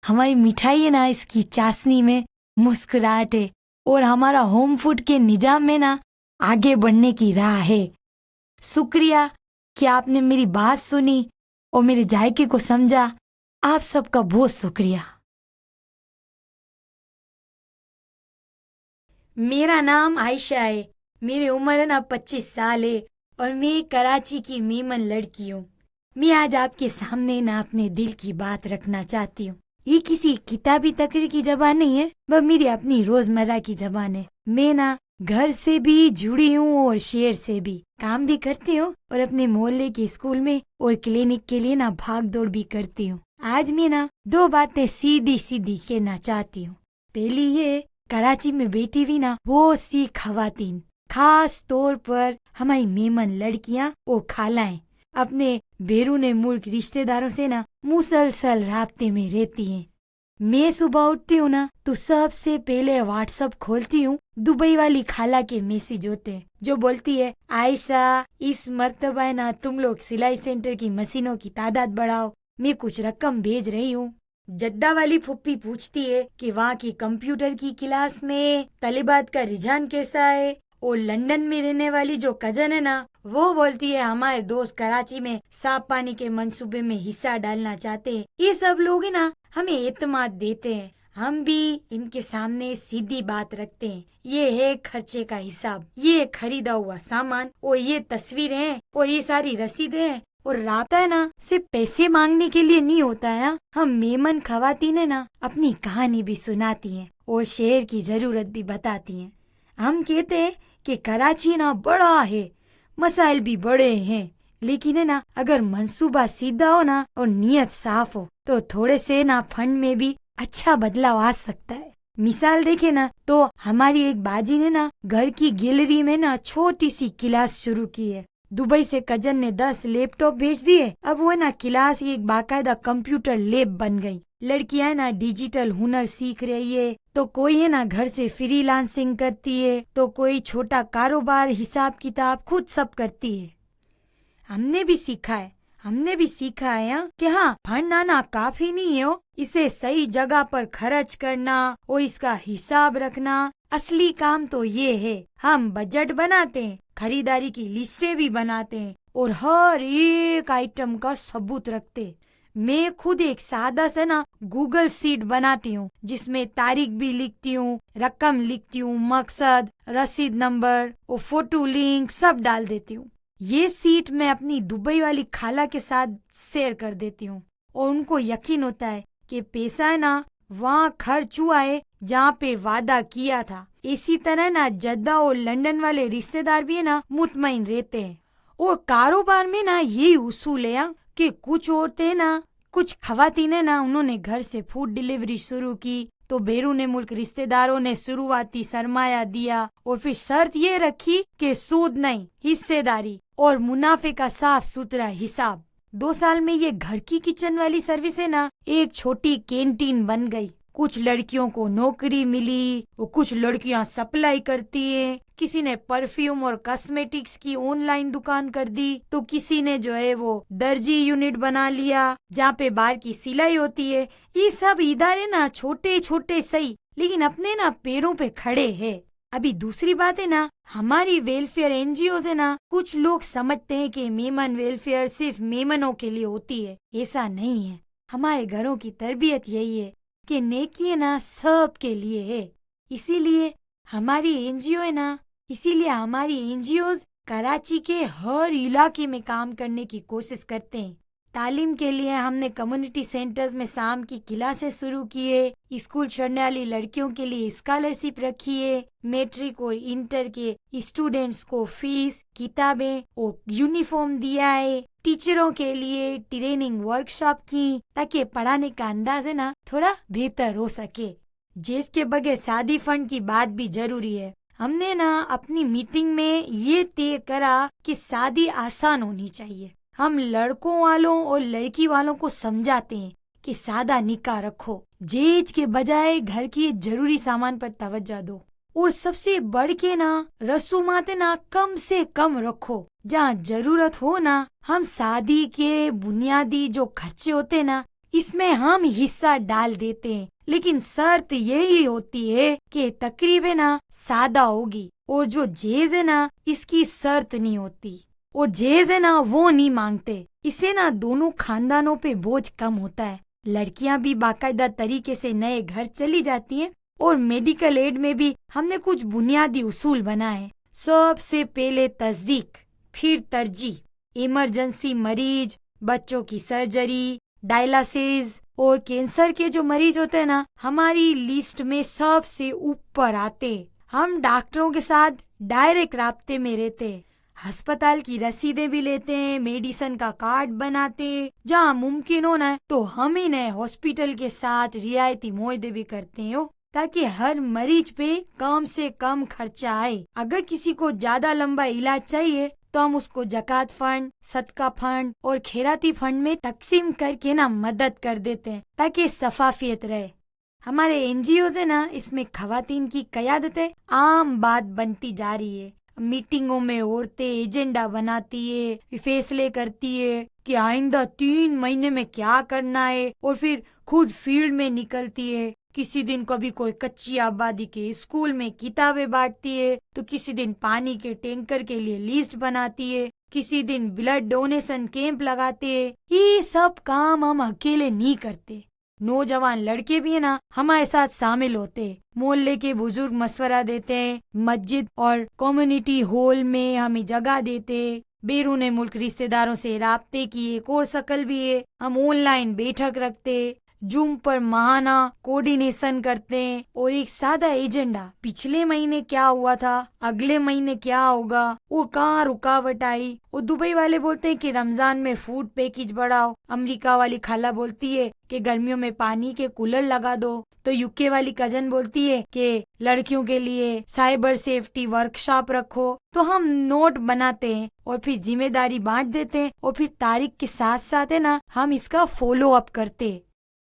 हमारी मिठाई है ना इसकी चाशनी में मुस्कुराहट है और हमारा होम फूड के निजाम में ना आगे बढ़ने की राह है। शुक्रिया कि आपने मेरी बात सुनी और मेरे जायके को समझा। आप सबका बहुत शुक्रिया। मेरा नाम आयशा है। मेरी उम्र है ना 25 साल है और मैं कराची की मेमन लड़की हूँ। मैं आज आपके सामने ना अपने दिल की बात रखना चाहती हूँ। ये किसी किताबी तकरीर की जबान नहीं है, वह मेरी अपनी रोजमर्रा की जबान है। मैं ना घर से भी जुड़ी हूँ और शहर से भी काम भी करती हूँ और अपने मोहल्ले के स्कूल में और क्लिनिक के लिए ना भाग दौड़ भी करती हूँ। आज मैं ना 2 बातें सीधी सीधी कहना चाहती हूँ। पहली ये, कराची में बैठी हुई ना वो सी खवातीन, खास तौर पर हमारी मेमन लड़कियाँ और खालाएं, अपने बेरूने मुल्क रिश्तेदारों से ना मुसलसल राब्ते में रहती हैं। मैं सुबह उठती हूँ ना तो सबसे पहले व्हाट्सएप खोलती हूँ। दुबई वाली खाला के मैसेज होते हैं जो बोलती है, आयशा इस मर्तबा है ना तुम लोग सिलाई सेंटर की मशीनों की तादाद बढ़ाओ, मैं कुछ रकम भेज रही हूँ। जद्दा वाली फुप्पी पूछती है कि वहाँ की कंप्यूटर की क्लास में तलिबात का रुझान कैसा है। और लंदन में रहने वाली जो कजन है ना वो बोलती है, हमारे दोस्त कराची में साफ पानी के मंसूबे में हिस्सा डालना चाहते हैं। ये सब लोग है ना हमें एतमाद देते हैं, हम भी इनके सामने सीधी बात रखते हैं। ये है खर्चे का हिसाब, ये खरीदा हुआ सामान और ये तस्वीरें हैं और ये सारी रसीदें हैं। और राब्ता है ना सिर्फ पैसे मांगने के लिए नहीं होता है। हम मेमन खवातीन है ना अपनी कहानी भी सुनाती हैं और शेर की जरूरत भी बताती हैं। हम कहते हैं कि कराची ना बड़ा है, मसाइल भी बड़े हैं, लेकिन है ना अगर मंसूबा सीधा हो ना और नियत साफ हो तो थोड़े से ना फंड में भी अच्छा बदलाव आ सकता है। मिसाल देखे ना तो हमारी एक बाजी ने ना घर की गैलरी में ना छोटी सी क्लास शुरू की है। दुबई से कजन ने 10 लैपटॉप भेज दिए। अब वो ना क्लास एक बाकायदा कंप्यूटर लैब बन गई। लड़कियां ना डिजिटल हुनर सीख रही है, तो कोई है ना घर से फ्रीलांसिंग करती है, तो कोई छोटा कारोबार हिसाब किताब खुद सब करती है। हमने भी सीखा है कि हाँ फंड आना काफी नहीं है, इसे सही जगह पर खर्च करना और इसका हिसाब रखना असली काम तो ये है। हम बजट बनाते हैं, खरीदारी की लिस्टें भी बनाते हैं और हर एक आइटम का सबूत रखते। मैं खुद एक सादा सा ना गूगल शीट बनाती हूँ जिसमें तारीख भी लिखती हूँ, रकम लिखती हूँ, मकसद, रसीद नंबर और फोटो लिंक सब डाल देती हूँ। ये सीट मैं अपनी दुबई वाली खाला के साथ शेयर कर देती हूँ और उनको यकीन होता है कि पैसा है ना वहाँ खर्च हुआ है जहाँ पे वादा किया था। इसी तरह ना जद्दा और लंदन वाले रिश्तेदार भी है ना मुतमईन रहते हैं। और कारोबार में ना यही उसूल है कि कुछ औरतें ना कुछ खवातीनें ना उन्होंने घर से फूड डिलीवरी शुरू की, तो बैरूने मुल्क रिश्तेदारों ने शुरुआती सरमाया दिया और फिर शर्त ये रखी कि सूद नहीं, हिस्सेदारी और मुनाफे का साफ सुथरा हिसाब। 2 साल में ये घर की किचन वाली सर्विस है ना एक छोटी कैंटीन बन गई। कुछ लड़कियों को नौकरी मिली और कुछ लड़कियां सप्लाई करती हैं। किसी ने परफ्यूम और कॉस्मेटिक्स की ऑनलाइन दुकान कर दी, तो किसी ने जो है वो दर्जी यूनिट बना लिया जहाँ पे बाहर की सिलाई होती है। ये सब इदारे ना छोटे छोटे सही लेकिन अपने ना पैरों पे खड़े हैं। अभी दूसरी बात है ना हमारी वेलफेयर एनजीओ है ना कुछ लोग समझते हैं कि मेमन वेलफेयर सिर्फ मेमनों के लिए होती है। ऐसा नहीं है। हमारे घरों की तरबियत यही है कि नेकी ना सब के लिए है। इसीलिए हमारी एनजीओज कराची के हर इलाके में काम करने की कोशिश करते हैं। तालीम के लिए हमने कम्युनिटी सेंटर्स में शाम की क्लासें शुरू किए, स्कूल छोड़ने वाली लड़कियों के लिए स्कॉलरशिप रखी है, मैट्रिक और इंटर के स्टूडेंट्स को फीस, किताबें और यूनिफॉर्म दिया है। टीचरों के लिए ट्रेनिंग वर्कशॉप की ताकि पढ़ाने का अंदाज है ना थोड़ा बेहतर हो सके। जिसके बगैर शादी फंड की बात भी जरूरी है। हमने ना अपनी मीटिंग में ये तय करा कि शादी आसान होनी चाहिए। हम लड़कों वालों और लड़की वालों को समझाते हैं कि सादा निकाह रखो, जेज के बजाय घर की जरूरी सामान पर तवज्जो दो और सबसे बढ़ के ना रसूमात ना कम से कम रखो। जहाँ जरूरत हो ना हम शादी के बुनियादी जो खर्चे होते ना इसमें हम हिस्सा डाल देते हैं, लेकिन शर्त यही होती है कि तकरीब ना सादा होगी और जो जेज है ना इसकी शर्त नहीं होती और जेज है ना वो नहीं मांगते। इससे ना दोनों खानदानों पे बोझ कम होता है। लड़कियां भी बाकायदा तरीके से नए घर चली जाती हैं और मेडिकल एड में भी हमने कुछ बुनियादी उसूल बनाए। सबसे पहले तस्दीक, फिर तरजीह। इमरजेंसी मरीज, बच्चों की सर्जरी, डायलिसिस और कैंसर के जो मरीज होते हैं ना हमारी लिस्ट में सबसे ऊपर आते। हम डॉक्टरों के साथ डायरेक्ट राब्ते में रहते, अस्पताल की रसीदें भी लेते हैं, मेडिसिन का कार्ड बनाते। जहाँ मुमकिन हो ना तो हम ही नए हॉस्पिटल के साथ रियायती मुआहदे भी करते हो ताकि हर मरीज पे कम से कम खर्चा आए। अगर किसी को ज्यादा लंबा इलाज चाहिए तो हम उसको जकात फंड, सदका फंड और खैराती फंड में तकसीम करके ना मदद कर देते हैं ताकि सफाफियत रहे। हमारे एनजीओ से ना इसमें खवातीन की क़यादतें आम बात बनती जा रही है। मीटिंगों में औरतें एजेंडा बनाती है, फैसले करती है कि आइंदा 3 महीने में क्या करना है और फिर खुद फील्ड में निकलती है। किसी दिन कभी कोई कच्ची आबादी के स्कूल में किताबें बांटती है, तो किसी दिन पानी के टैंकर के लिए लिस्ट बनाती है, किसी दिन ब्लड डोनेशन कैंप लगाते हैं। ये सब काम हम अकेले नहीं करते। नौजवान लड़के भी है ना हमारे साथ शामिल होते। मोहल्ले के बुजुर्ग मशवरा देते हैं, मस्जिद और कम्युनिटी हॉल में हमें जगह देते। बैरून मुल्क रिश्तेदारों से राब्ते की एक और शक्ल भी है। हम ऑनलाइन बैठक रखते, जूम पर माहाना कोऑर्डिनेशन करते हैं और एक सादा एजेंडा, पिछले महीने क्या हुआ था, अगले महीने क्या होगा और कहाँ रुकावट आई। और दुबई वाले बोलते हैं कि रमजान में फूड पैकेज बढ़ाओ, अमेरिका वाली खाला बोलती है कि गर्मियों में पानी के कूलर लगा दो, तो यूके वाली कजन बोलती है कि लड़कियों के लिए साइबर सेफ्टी वर्कशॉप रखो। तो हम नोट बनाते हैं और फिर जिम्मेदारी बांट देते हैं और फिर तारीख के साथ साथ है ना हम इसका फॉलो अप करते।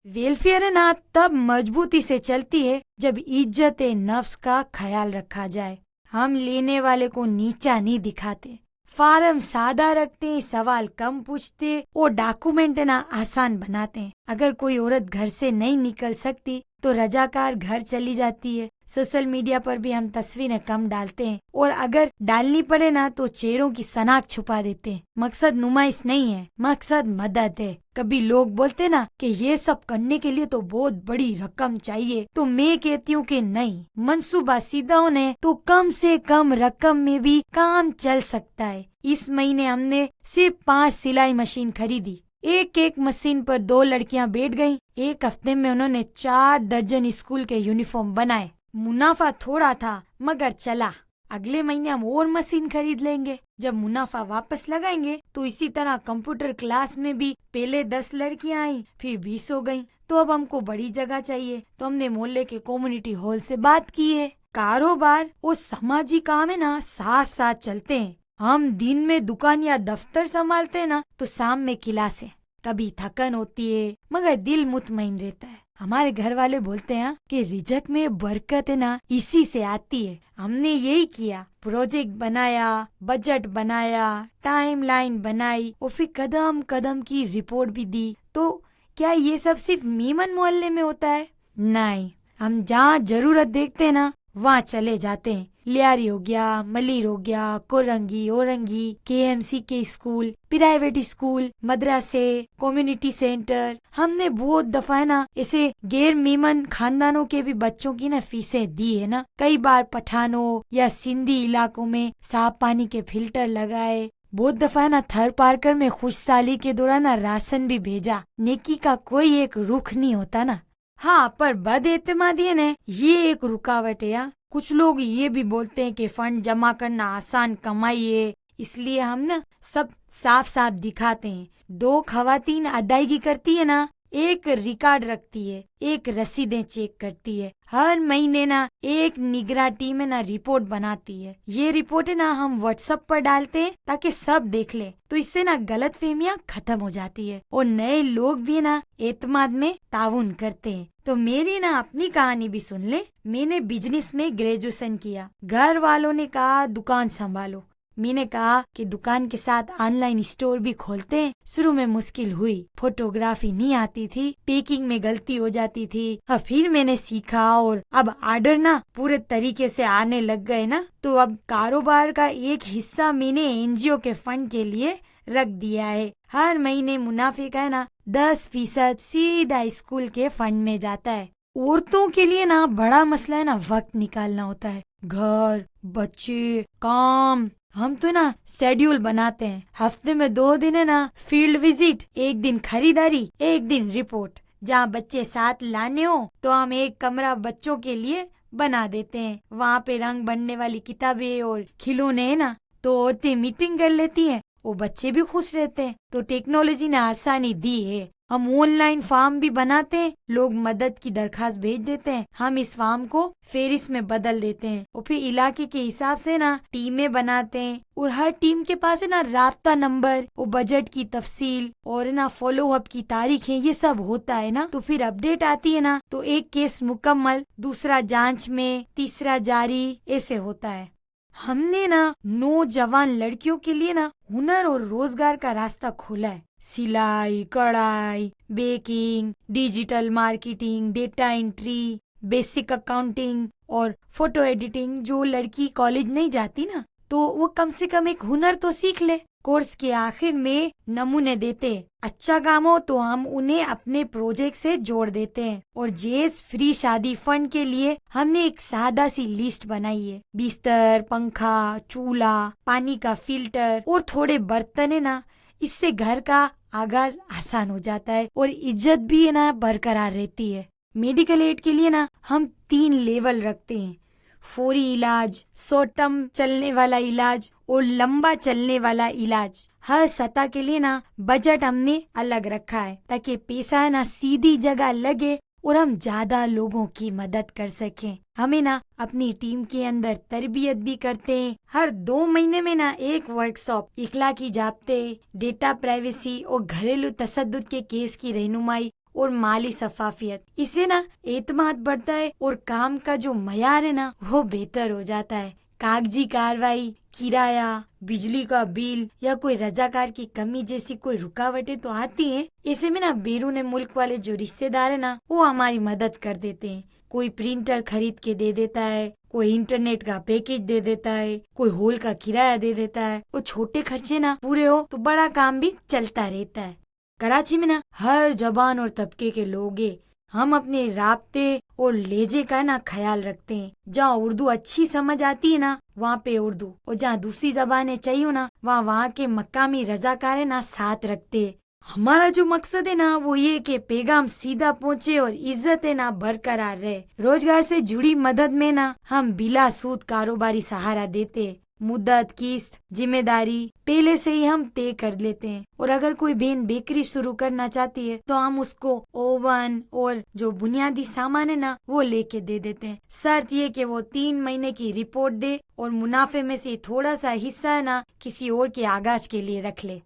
वेलफेयर है ना तब मजबूती से चलती है जब इज्जत नफ्स का ख्याल रखा जाए। हम लेने वाले को नीचा नहीं दिखाते, फार्म सादा रखते, सवाल कम पूछते और डॉक्यूमेंट ना आसान बनाते हैं। अगर कोई औरत घर से नहीं निकल सकती तो रजाकार घर चली जाती है। सोशल मीडिया पर भी हम तस्वीरें कम डालते हैं और अगर डालनी पड़े ना तो चेहरों की शनाख्त छुपा देते हैं। मकसद नुमाइश नहीं है, मकसद मदद है। कभी लोग बोलते ना कि ये सब करने के लिए तो बहुत बड़ी रकम चाहिए, तो मैं कहती हूँ कि नहीं, मंसूबा सीधा होने तो कम से कम रकम में भी काम चल सकता है। इस महीने हमने सिर्फ 5 सिलाई मशीन खरीदी। एक मशीन पर 2 लड़कियां बैठ गईं। एक हफ्ते में उन्होंने 4 दर्जन स्कूल के यूनिफॉर्म बनाए। मुनाफा थोड़ा था मगर चला। अगले महीने हम और मशीन खरीद लेंगे। जब मुनाफा वापस लगाएंगे तो इसी तरह कंप्यूटर क्लास में भी पहले 10 लड़कियां आई, फिर 20 हो गईं। तो अब हमको बड़ी जगह चाहिए, तो हमने मोहल्ले के कम्युनिटी हॉल से बात की है। कारोबार और समाजी काम है ना साथ साथ चलते हैं। हम दिन में दुकान या दफ्तर संभालते हैं ना तो शाम में क्लासें। कभी थकन होती है मगर दिल मुतमईन रहता है। हमारे घर वाले बोलते हैं कि रिजक में बरकत है ना इसी से आती है। हमने यही किया, प्रोजेक्ट बनाया, बजट बनाया, टाइमलाइन बनाई और फिर कदम कदम की रिपोर्ट भी दी। तो क्या ये सब सिर्फ मीमन मोहल्ले में होता है? नहीं, हम जहाँ जरूरत देखते हैं ना वहाँ चले जाते हैं। लियारी हो गया, मलिर हो गया, कोरंगी, औरंगी, केएमसी के स्कूल, प्राइवेट स्कूल, मदरसे, कम्युनिटी सेंटर। हमने बहुत दफा है ना ऐसे गैर मीमन खानदानों के भी बच्चों की ना फीसें दी है ना। कई बार पठानों या सिंधी इलाकों में साफ पानी के फिल्टर लगाए। बहुत दफा है ना थर पार्कर में खुशहाली के दौरान ना राशन भी भेजा। नेकी का कोई एक रुख नहीं होता ना। हाँ, पर बदएतमादी है ना ये एक रुकावट है। या कुछ लोग ये भी बोलते हैं कि फंड जमा करना आसान कमाई है, इसलिए हम ना सब साफ साफ दिखाते हैं। 2 खवातीन अदायगी करती है ना, एक रिकॉर्ड रखती है, एक रसीदें चेक करती है। हर महीने ना एक निगरां टीम है ना रिपोर्ट बनाती है। ये रिपोर्ट है ना हम व्हाट्सएप पर डालते हैं ताकि सब देख ले। तो इससे ना गलतफहमियां खत्म हो जाती है और नए लोग भी ना एतमाद में ताउन करते हैं। तो मेरी ना अपनी कहानी भी सुन ले। मैंने बिजनेस में ग्रेजुएशन किया। घर वालों ने कहा दुकान संभालो। मैंने कहा कि दुकान के साथ ऑनलाइन स्टोर भी खोलते हैं। शुरू में मुश्किल हुई, फोटोग्राफी नहीं आती थी, पैकिंग में गलती हो जाती थी। अब फिर मैंने सीखा और अब ऑर्डर ना पूरे तरीके से आने लग गए ना। तो अब कारोबार का एक हिस्सा मैंने एनजीओ के फंड के लिए रख दिया है। हर महीने मुनाफे का है ना 10% सीधा स्कूल के फंड में जाता है। औरतों के लिए ना बड़ा मसला है ना वक्त निकालना होता है। घर, बच्चे, काम। हम तो ना शेड्यूल बनाते हैं। हफ्ते में 2 दिन है ना फील्ड विजिट, 1 दिन खरीदारी, 1 दिन रिपोर्ट। जहाँ बच्चे साथ लाने हो तो हम एक कमरा बच्चों के लिए बना देते हैं। वहाँ पे रंग बनने वाली किताबें और खिलौने है ना, तो औरतें मीटिंग कर लेती हैं और बच्चे भी खुश रहते हैं। तो टेक्नोलॉजी ने आसानी दी है हम ऑनलाइन फॉर्म भी बनाते हैं, लोग मदद की दरखास्त भेज देते हैं, हम इस फॉर्म को फेरिस में बदल देते हैं और फिर इलाके के हिसाब से ना टीमें बनाते हैं और हर टीम के पास है ना राब्ता नंबर और बजट की तफसील और ना फॉलो अप की तारीख है, ये सब होता है ना। तो फिर अपडेट आती है ना, तो एक केस मुकम्मल, दूसरा जांच में, तीसरा जारी, ऐसे होता है। हमने ना नौजवान लड़कियों के लिए ना हुनर और रोजगार का रास्ता खोला है। सिलाई, कढ़ाई, baking, digital marketing, data entry, basic accounting और फोटो एडिटिंग। जो लड़की कॉलेज नहीं जाती ना, तो वो कम से कम एक हुनर तो सीख ले। कोर्स के आखिर में नमूने देते, अच्छा काम हो तो हम उन्हें अपने प्रोजेक्ट से जोड़ देते हैं। और जेस फ्री शादी फंड के लिए हमने एक सादा सी लिस्ट बनाई है। बिस्तर, पंखा, चूल्हा, पानी का फिल्टर और थोड़े बर्तन है ना, इससे घर का आगाज आसान हो जाता है और इज्जत भी है ना बरकरार रहती है। मेडिकल एड के लिए ना हम 3 लेवल रखते हैं, फौरी इलाज, शॉर्ट टर्म चलने वाला इलाज और लंबा चलने वाला इलाज। हर सतह के लिए ना बजट हमने अलग रखा है ताकि पैसा ना सीधी जगह लगे और हम ज्यादा लोगों की मदद कर सकें। हमें ना अपनी टीम के अंदर तरबियत भी करते हैं। हर 2 महीने में ना एक वर्कशॉप, इखलाकी जाब्ते, डेटा प्राइवेसी और घरेलू तशद्दुद के केस की रहनुमाई और माली शफाफियत। इससे ना एतमाद बढ़ता है और काम का जो मयार है ना वो बेहतर हो जाता है। कागजी कार्रवाई, किराया, बिजली का बिल या कोई रजाकार की कमी जैसी कोई रुकावटें तो आती हैं। ऐसे में ना बैरून मुल्क वाले जो रिश्तेदार है ना, वो हमारी मदद कर देते हैं। कोई प्रिंटर खरीद के दे देता है, कोई इंटरनेट का पैकेज दे देता है, कोई हॉल का किराया दे देता है। और छोटे खर्चे ना पूरे हो तो बड़ा काम भी चलता रहता है। कराची में ना हर जबान और तबके के लोग हैं। हम अपने राब्ते और लहजे का ना ख्याल रखते हैं। जहाँ उर्दू अच्छी समझ आती है ना, वहाँ पे उर्दू, और जहाँ दूसरी जबानें चाहिए ना, वहाँ के मकामी रजाकार ना साथ रखते हैं। हमारा जो मकसद है ना वो ये कि पैगाम सीधा पहुँचे और इज्जत है ना बरकरार रहे। रोजगार से जुड़ी मदद में ना हम बिला सूद कारोबारी सहारा देते हैं। मुद्दत, किस्त, जिम्मेदारी पहले से ही हम तय कर लेते हैं। और अगर कोई बहन बेकरी शुरू करना चाहती है तो हम उसको ओवन और जो बुनियादी सामान है ना वो लेके दे देते हैं। शर्त ये कि वो 3 महीने की रिपोर्ट दे और मुनाफे में से थोड़ा सा हिस्सा है ना किसी और के आगाज के लिए रख ले।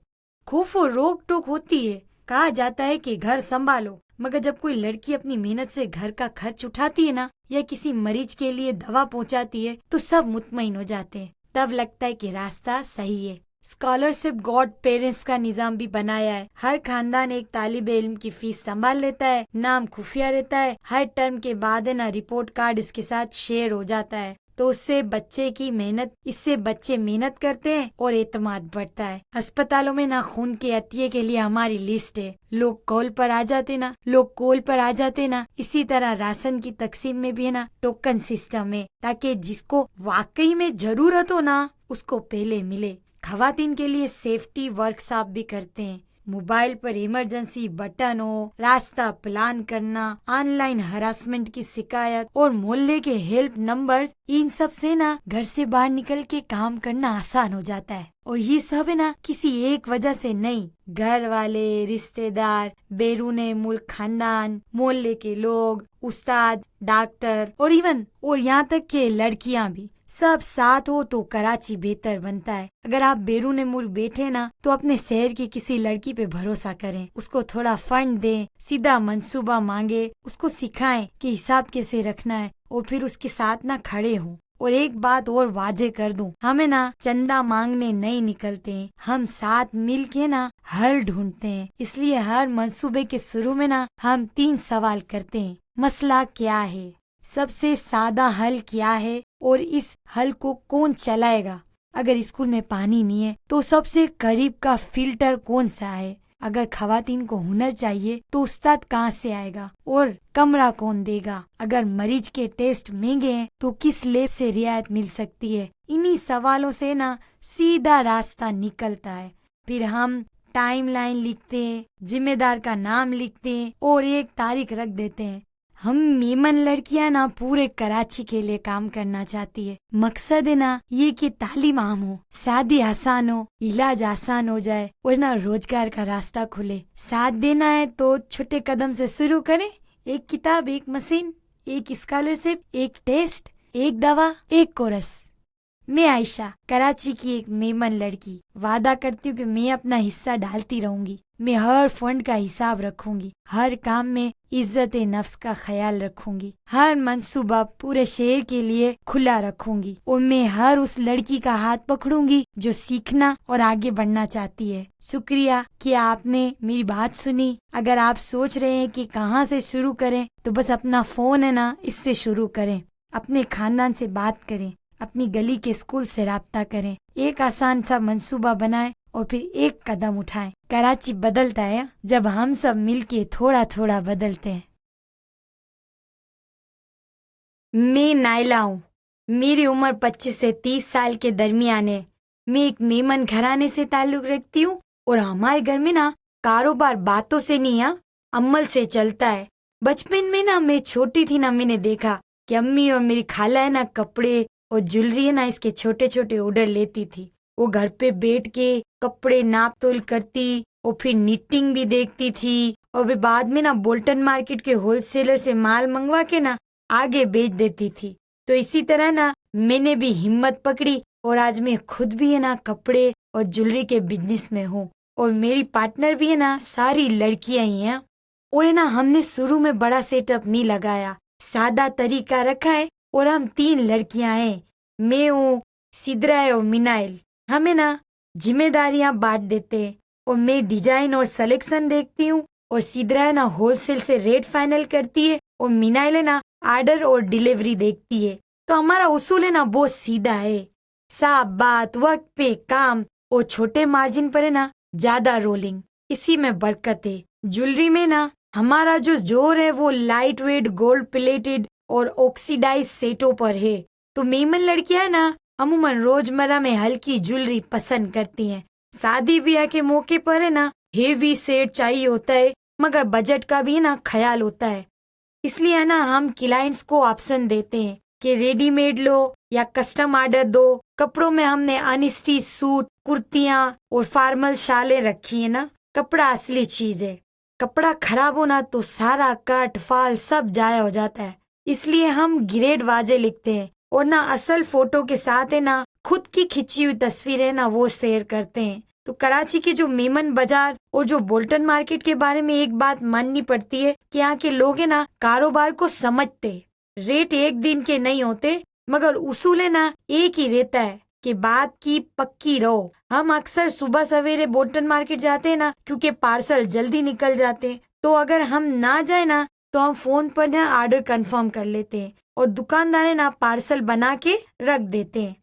खौफ और रोक टोक होती है। कहा जाता है कि घर संभालो, मगर जब कोई लड़की अपनी मेहनत से घर का खर्च उठाती है ना, या किसी मरीज के लिए दवा पहुंचाती है, तो सब मुतमईन हो जाते हैं। तब लगता है कि रास्ता सही है। स्कॉलरशिप गॉड पेरेंट्स का निजाम भी बनाया है। हर खानदान एक तालिबे इल्म की फीस संभाल लेता है, नाम खुफिया रहता है। हर टर्म के बाद है ना रिपोर्ट कार्ड इसके साथ शेयर हो जाता है। तो इससे बच्चे मेहनत करते हैं और एतमाद बढ़ता है। अस्पतालों में ना खून के अतिये के लिए हमारी लिस्ट है। लोग कॉल पर आ जाते ना। इसी तरह राशन की तकसीम में भी है ना टोकन सिस्टम है, ताकि जिसको वाकई में जरूरत हो ना उसको पहले मिले। खवातीन के लिए सेफ्टी वर्कशॉप भी करते हैं। मोबाइल पर इमरजेंसी बटन हो, रास्ता प्लान करना, ऑनलाइन हरासमेंट की शिकायत और मोहल्ले के हेल्प नंबर्स, इन सब से ना घर से बाहर निकल के काम करना आसान हो जाता है। और ये सब है ना किसी एक वजह से नहीं, घर वाले, रिश्तेदार, बैरूने मुल्क खानदान, मोहल्ले के लोग, उस्ताद, डॉक्टर और यहाँ तक के लड़कियाँ भी सब साथ हो तो कराची बेहतर बनता है। अगर आप बैरूने मुल्क बैठे ना तो अपने शहर की किसी लड़की पे भरोसा करें, उसको थोड़ा फंड दें, सीधा मंसूबा मांगे, उसको सिखाएं कि हिसाब कैसे रखना है और फिर उसके साथ ना खड़े हों। और एक बात और वाजे कर दूं, हमें ना चंदा मांगने नहीं निकलते हैं, हम साथ मिल के ना हल ढूंढते हैं। इसलिए हर मंसूबे के शुरू में ना हम 3 सवाल करते हैं। मसला क्या है, सबसे सादा हल क्या है और इस हल को कौन चलाएगा। अगर स्कूल में पानी नहीं है तो सबसे करीब का फिल्टर कौन सा है। अगर खवातीन को हुनर चाहिए तो उस्ताद कहाँ से आएगा और कमरा कौन देगा। अगर मरीज के टेस्ट महंगे हैं तो किस लैब से रियायत मिल सकती है। इन्हीं सवालों से ना सीधा रास्ता निकलता है। फिर हम टाइमलाइन लिखते हैं, जिम्मेदार का नाम लिखते हैं और एक तारीख रख देते हैं। हम मेमन लड़कियां ना पूरे कराची के लिए काम करना चाहती है। मकसद है ना ये कि तालीम आम हो, शादी आसान हो, इलाज आसान हो जाए और ना रोजगार का रास्ता खुले। साथ देना है तो छोटे कदम से शुरू करें। एक किताब, एक मशीन, एक स्कॉलरशिप, एक टेस्ट, एक दवा, एक कोरस। मैं आयशा, कराची की एक मेमन लड़की, वादा करती हूँ कि मैं अपना हिस्सा डालती रहूंगी। मैं हर फंड का हिसाब रखूंगी, हर काम में इज्जत नफ्स का ख्याल रखूंगी, हर मंसूबा पूरे शहर के लिए खुला रखूंगी और मैं हर उस लड़की का हाथ पकड़ूंगी जो सीखना और आगे बढ़ना चाहती है। शुक्रिया कि आपने मेरी बात सुनी। अगर आप सोच रहे हैं कि कहाँ से शुरू करें तो बस अपना फोन है ना, इससे शुरू करें। अपने खानदान से बात करें, अपनी गली के स्कूल से राब्ता करें, एक आसान सा मंसूबा बनाएं और फिर एक कदम उठाएं। कराची बदलता है जब हम सब मिलके थोड़ा थोड़ा बदलते हैं। मैं नाइला हूँ। मेरी उम्र 25 से 30 साल के दरमियान है। मैं एक मेमन घराने से ताल्लुक रखती हूँ और हमारे घर में ना कारोबार बातों से नहीं, अमल से चलता है। बचपन में ना मैं छोटी थी ना, मैंने देखा कि अम्मी और मेरी खाला है ना कपड़े और ज्वेलरी है ना इसके छोटे छोटे ऑर्डर लेती थी। वो घर पे बैठ के कपड़े नाप तोल करती और फिर निटिंग भी देखती थी और वे बाद में ना बोल्टन मार्केट के होलसेलर से माल मंगवा के ना आगे बेच देती थी। तो इसी तरह ना मैंने भी हिम्मत पकड़ी और आज मैं खुद भी है ना कपड़े और ज्वेलरी के बिजनेस में हूँ और मेरी पार्टनर भी है ना सारी लड़कियां ही हैं। और है ना हमने शुरू में बड़ा सेटअप नहीं लगाया, सादा तरीका रखा है और हम 3 लड़कियां हैं। मैं हूँ, सिद्रा है और मिनाइल। हमें ना जिम्मेदारियां बांट देते हैं और मैं डिजाइन और सिलेक्शन देखती हूँ और सिद्रा है ना होलसेल से रेट फाइनल करती है और मिनाइल है ना ऑर्डर और डिलीवरी देखती है। तो हमारा उसूल है ना बहुत सीधा है, साफ बात, वक्त पे काम और छोटे मार्जिन पर है ना ज्यादा रोलिंग। इसी में बरकत है। ज्वेलरी में ना हमारा जो जोर है वो लाइट वेट गोल्ड प्लेटेड और ऑक्सीडाइज सेटों पर है। तो मेमन लड़कियां है ना अमूमन रोजमर्रा में हल्की ज्वेलरी पसंद करती हैं। शादी ब्याह के मौके पर है ना हेवी सेट चाहिए होता है, मगर बजट का भी है ना ख्याल होता है। इसलिए है ना हम क्लाइंट्स को ऑप्शन देते हैं कि रेडीमेड लो या कस्टम ऑर्डर दो। कपड़ों में हमने अनस्टिच सूट, कुर्तियां और फॉर्मल शालें रखी है ना। कपड़ा असली चीज है। कपड़ा खराब होना तो सारा कट फाल सब जाया हो जाता है। इसलिए हम ग्रेड वाजे लिखते हैं और ना असल फोटो के साथ है ना खुद की खिंची हुई तस्वीरें ना वो शेयर करते हैं। तो कराची के जो मेमन बाजार और जो बोल्टन मार्केट के बारे में एक बात माननी पड़ती है कि यहाँ के लोग है ना कारोबार को समझते। रेट एक दिन के नहीं होते, मगर उसूल है ना एक ही रहता है कि बात की पक्की रहो। हम अक्सर सुबह सवेरे बोल्टन मार्केट जाते हैं ना क्योंकि पार्सल जल्दी निकल जाते हैं। तो अगर हम ना जाए ना तो हम फोन पर ना ऑर्डर कंफर्म कर लेते हैं और दुकानदार है ना पार्सल बना के रख देते हैं।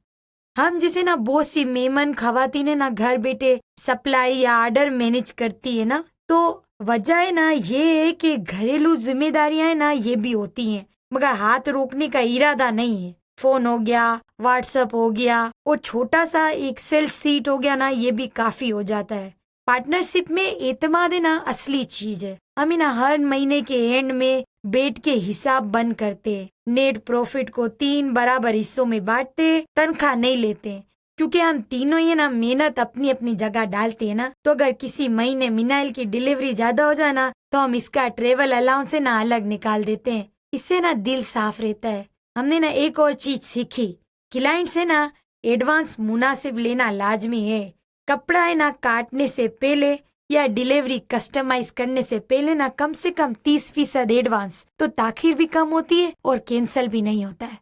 हम जिसे ना बहुत सी मेमन खवातीन ना घर बैठे सप्लाई या ऑर्डर मैनेज करती है ना। तो वजह है ना ये है कि घरेलू जिम्मेदारियां है ना ये भी होती हैं, मगर हाथ रोकने का इरादा नहीं है। फोन हो गया, व्हाट्सएप हो गया और छोटा सा एक्सेल सीट हो गया ना, ये भी काफी हो जाता है। पार्टनरशिप में एतमाद है ना असली चीज है। हम ना हर महीने के एंड में बैठ के हिसाब बंद करते, नेट प्रॉफिट को 3 बराबर हिस्सों में बांटते, तनख्वाह नहीं लेते क्योंकि हम तीनों ही ना मेहनत अपनी अपनी जगह डालते हैं ना। तो अगर किसी महीने मिनाइल की डिलीवरी ज्यादा हो जाए ना तो हम इसका ट्रेवल अलाउंस से ना अलग निकाल देते हैं। इससे ना दिल साफ रहता है। हमने ना एक और चीज सीखी, क्लाइंट से ना एडवांस मुनासिब लेना लाजमी है। कपड़ा है ना काटने से पहले या डिलीवरी कस्टमाइज करने से पहले ना कम से कम 30% एडवांस, तो ताखिर भी कम होती है और कैंसल भी नहीं होता है।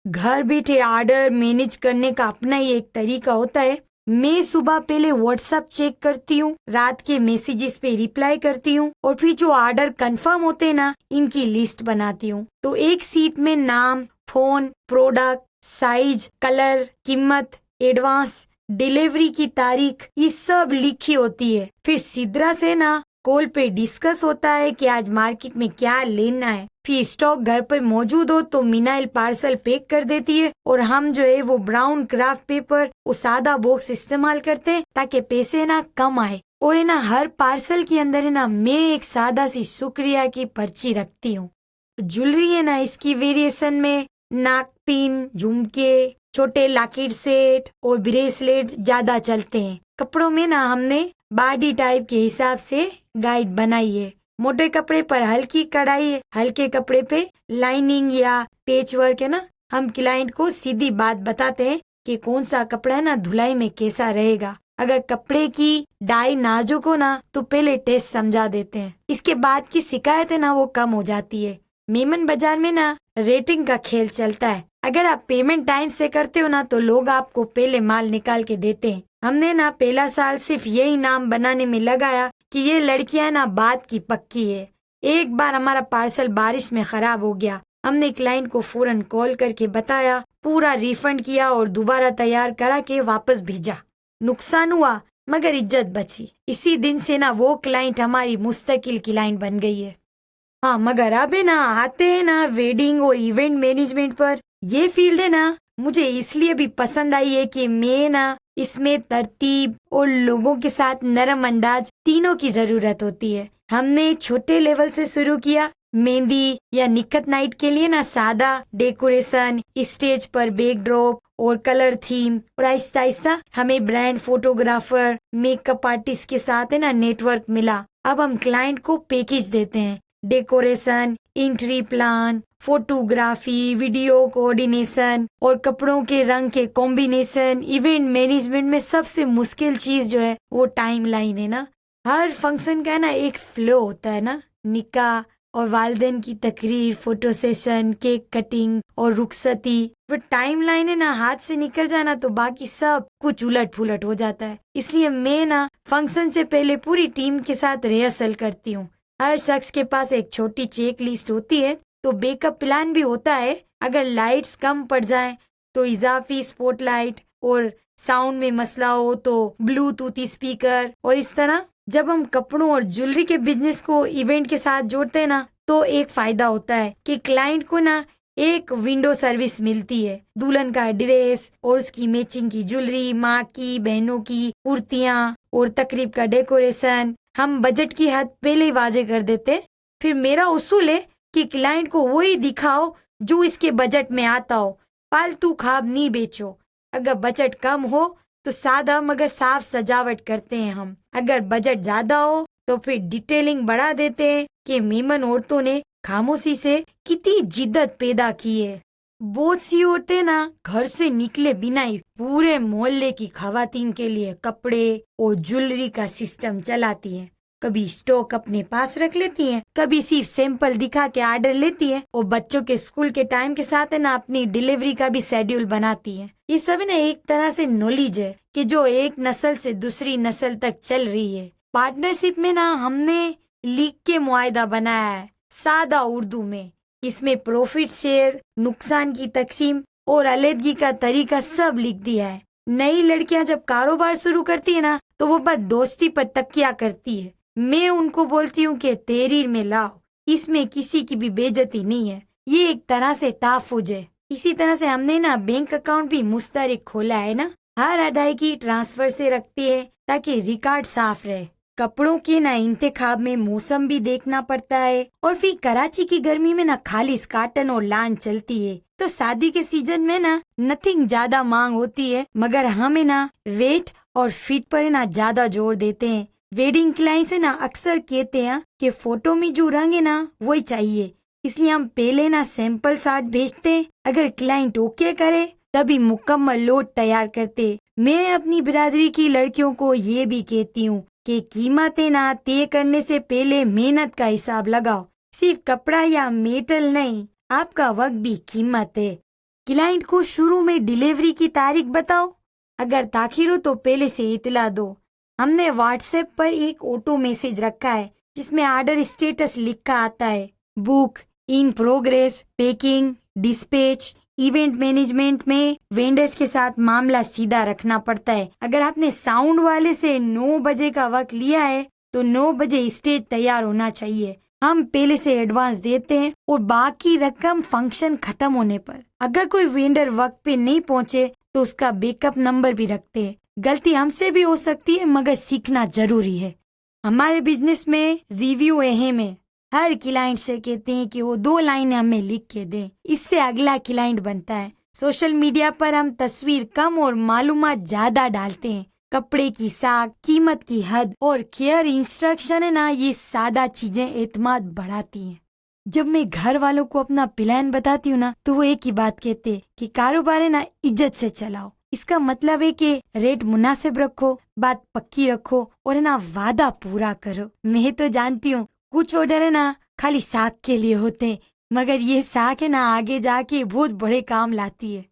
घर बैठे ऑर्डर मैनेज करने का अपना ही एक तरीका होता है। मैं सुबह पहले व्हाट्सएप चेक करती हूँ, रात के मैसेजेस पे रिप्लाई करती हूँ और फिर जो ऑर्डर कंफर्म होते हैं ना इनकी लिस्ट बनाती हूँ। तो एक सीट में नाम, फोन, प्रोडक्ट, साइज, कलर, कीमत, एडवांस, डिलीवरी की तारीख, ये सब लिखी होती है। फिर सिद्रा से ना कॉल पे डिस्कस होता है कि आज मार्केट में क्या लेना है। फिर स्टॉक घर पे मौजूद हो तो मिनाइल पार्सल पैक कर देती है और हम जो है वो ब्राउन क्राफ्ट पेपर, वो सादा बॉक्स इस्तेमाल करते हैं ताकि पैसे ना कम आए। और है ना हर पार्सल के अंदर है ना मैं एक सादा सी शुक्रिया की पर्ची रखती हूँ। ज्वेलरी है ना, इसकी वेरिएशन में नाक पिन, झुमके, छोटे लॉकेट सेट और ब्रेसलेट ज्यादा चलते हैं। कपड़ों में ना हमने बॉडी टाइप के हिसाब से गाइड बनाई है। मोटे कपड़े पर हल्की कढ़ाई है, हल्के कपड़े पे लाइनिंग या पेच वर्क है ना। हम क्लाइंट को सीधी बात बताते हैं कि कौन सा कपड़ा है ना धुलाई में कैसा रहेगा। अगर कपड़े की डाई नाजुक हो ना तो पहले टेस्ट समझा देते हैं, इसके बाद की शिकायत है ना वो कम हो जाती है। मेमन बाजार में ना रेटिंग का खेल चलता है। अगर आप पेमेंट टाइम से करते हो ना तो लोग आपको पहले माल निकाल के देते हैं। हमने ना पहला साल सिर्फ यही नाम बनाने में लगाया कि ये लड़कियां ना बात की पक्की है। एक बार हमारा पार्सल बारिश में खराब हो गया। हमने क्लाइंट को फौरन कॉल करके बताया, पूरा रिफंड किया और दोबारा तैयार करा के वापस भेजा। नुकसान हुआ मगर इज्जत बची। इसी दिन से ना वो क्लाइंट हमारी मुस्तकिल क्लाइंट बन गई है। हाँ, मगर अब है ना आते हैं ना वेडिंग और इवेंट मैनेजमेंट पर। ये फील्ड है ना मुझे इसलिए भी पसंद आई है कि मैं ना इसमें तरतीब और लोगों के साथ नरम अंदाज तीनों की जरूरत होती है। हमने छोटे लेवल से शुरू किया। मेहंदी या निकट नाइट के लिए ना सादा डेकोरेशन, स्टेज पर बैकड्रॉप और कलर थीम, और आहिस्ता आहिस्ता हमें ब्रांड फोटोग्राफर, मेकअप आर्टिस्ट के साथ है ना नेटवर्क मिला। अब हम क्लाइंट को पैकेज देते हैं, decoration, entry plan, photography, video coordination और कपड़ों के रंग के कॉम्बिनेशन। इवेंट मैनेजमेंट में सबसे मुश्किल चीज जो है वो टाइम लाइन है ना। हर फंक्शन का ना एक फ्लो होता है ना, निकाह और वालिदैन की तकरीर, फोटो सेशन, केक कटिंग और रुखसती। पर टाइम लाइन है ना हाथ से निकल जाना तो बाकी सब कुछ उलट पुलट हो जाता है। इसलिए मैं ना फंक्शन से पहले पूरी टीम के साथ रिहर्सल करती हूँ। हर शख्स के पास एक छोटी चेक लिस्ट होती है, तो बैकअप प्लान भी होता है। अगर लाइट्स कम पड़ जाएं तो इजाफी स्पॉटलाइट, और साउंड में मसला हो तो ब्लूटूथ स्पीकर। और इस तरह जब हम कपड़ों और ज्वेलरी के बिजनेस को इवेंट के साथ जोड़ते हैं ना तो एक फायदा होता है कि क्लाइंट को ना एक विंडो सर्विस मिलती है। दुल्हन का ड्रेस और उसकी मैचिंग की ज्वेलरी, माँ की, बहनों की कुर्तियाँ और तकरीब का डेकोरेशन हम बजट की हद पहले ही वाजे कर देते। फिर मेरा उसूल है कि क्लाइंट को वही दिखाओ जो इसके बजट में आता हो। फालतू ख्वाब नहीं बेचो। अगर बजट कम हो तो सादा मगर साफ सजावट करते हैं हम। अगर बजट ज्यादा हो तो फिर डिटेलिंग बढ़ा देते हैं कि मेमन औरतों ने खामोशी से कितनी जिद्दत पैदा की है। बहुत सी औरतें ना घर से निकले बिना ही पूरे मोहल्ले की खवातीन के लिए कपड़े और ज्वेलरी का सिस्टम चलाती हैं। कभी स्टॉक अपने पास रख लेती हैं, कभी सिर्फ सैंपल दिखा के ऑर्डर लेती हैं, और बच्चों के स्कूल के टाइम के साथ है ना अपनी डिलीवरी का भी शेड्यूल बनाती हैं। ये सब ना एक तरह से नॉलेज है कि जो एक नस्ल से दूसरी नस्ल तक चल रही है। पार्टनरशिप में ना हमने लीग के मुआहदा बनाया है, सादा उर्दू में। इसमें प्रॉफिट शेयर, नुकसान की तकसीम और अलहदगी का तरीका सब लिख दिया है। नई लड़कियां जब कारोबार शुरू करती है ना तो वो बस दोस्ती पर तकिया करती है। मैं उनको बोलती हूँ कि तहरीर में लाओ, इसमें किसी की भी बेइज्जती नहीं है, ये एक तरह से तहफ्फुज है। इसी तरह से हमने ना बैंक अकाउंट भी मुस्तरिक खोला है ना, हर अदायगी ट्रांसफर से रखते हैं ताकि रिकॉर्ड साफ रहे। कपड़ों के ना इंतखाब में मौसम भी देखना पड़ता है, और फिर कराची की गर्मी में ना खालिस काटन और लान चलती है, तो शादी के सीजन में ना नथिंग ज्यादा मांग होती है, मगर हमें ना वेट और फिट पर ना ज्यादा जोर देते हैं। वेडिंग क्लाइंट से ना अक्सर कहते हैं कि फोटो में जो रंग है ना वही चाहिए, इसलिए हम पहले ना सैंपल शार्ट भेजते हैं। अगर क्लाइंट ओके करे तभी मुकम्मल लोड तैयार करते। मैं अपनी बिरादरी की लड़कियों को ये भी कहती हूँ कि कीमतें ना तय करने से पहले मेहनत का हिसाब लगाओ। सिर्फ कपड़ा या मेटल नहीं, आपका वक्त भी कीमत है। क्लाइंट को शुरू में डिलीवरी की तारीख बताओ, अगर ताखिर हो तो पहले से इतला दो। हमने व्हाट्सएप पर एक ऑटो मैसेज रखा है जिसमें ऑर्डर स्टेटस लिखा आता है, book, in progress, packing, dispatch. Event management में वेंडर्स के साथ मामला सीधा रखना पड़ता है। अगर आपने साउंड वाले से 9 बजे का वक्त लिया है तो 9 बजे स्टेज तैयार होना चाहिए। हम पहले से एडवांस देते हैं और बाकी रकम फंक्शन खत्म होने पर। अगर कोई वेंडर वक्त पे नहीं पहुंचे तो उसका बैकअप नंबर भी रखते हैं। गलती हमसे भी हो सकती है मगर सीखना जरूरी है। हमारे बिजनेस में रिव्यू अहम है। हर क्लाइंट से कहते हैं कि वो 2 लाइनें हमें लिख के दें, इससे अगला क्लाइंट बनता है। सोशल मीडिया पर हम तस्वीर कम और मालूमात ज्यादा डालते हैं। कपड़े की साख, कीमत की हद और केयर इंस्ट्रक्शन है ना, ये सादा चीजें एतमाद बढ़ाती हैं। जब मैं घर वालों को अपना प्लान बताती हूँ ना, तो वो एक ही बात कहते कि कारोबार है ना इज्जत से चलाओ। इसका मतलब है कि रेट मुनासिब रखो, बात पक्की रखो और है ना वादा पूरा करो। मैं तो जानती हूँ कुछ ऑर्डर है ना खाली साख के लिए होते हैं, मगर ये साख है ना आगे जाके बहुत बड़े काम लाती है।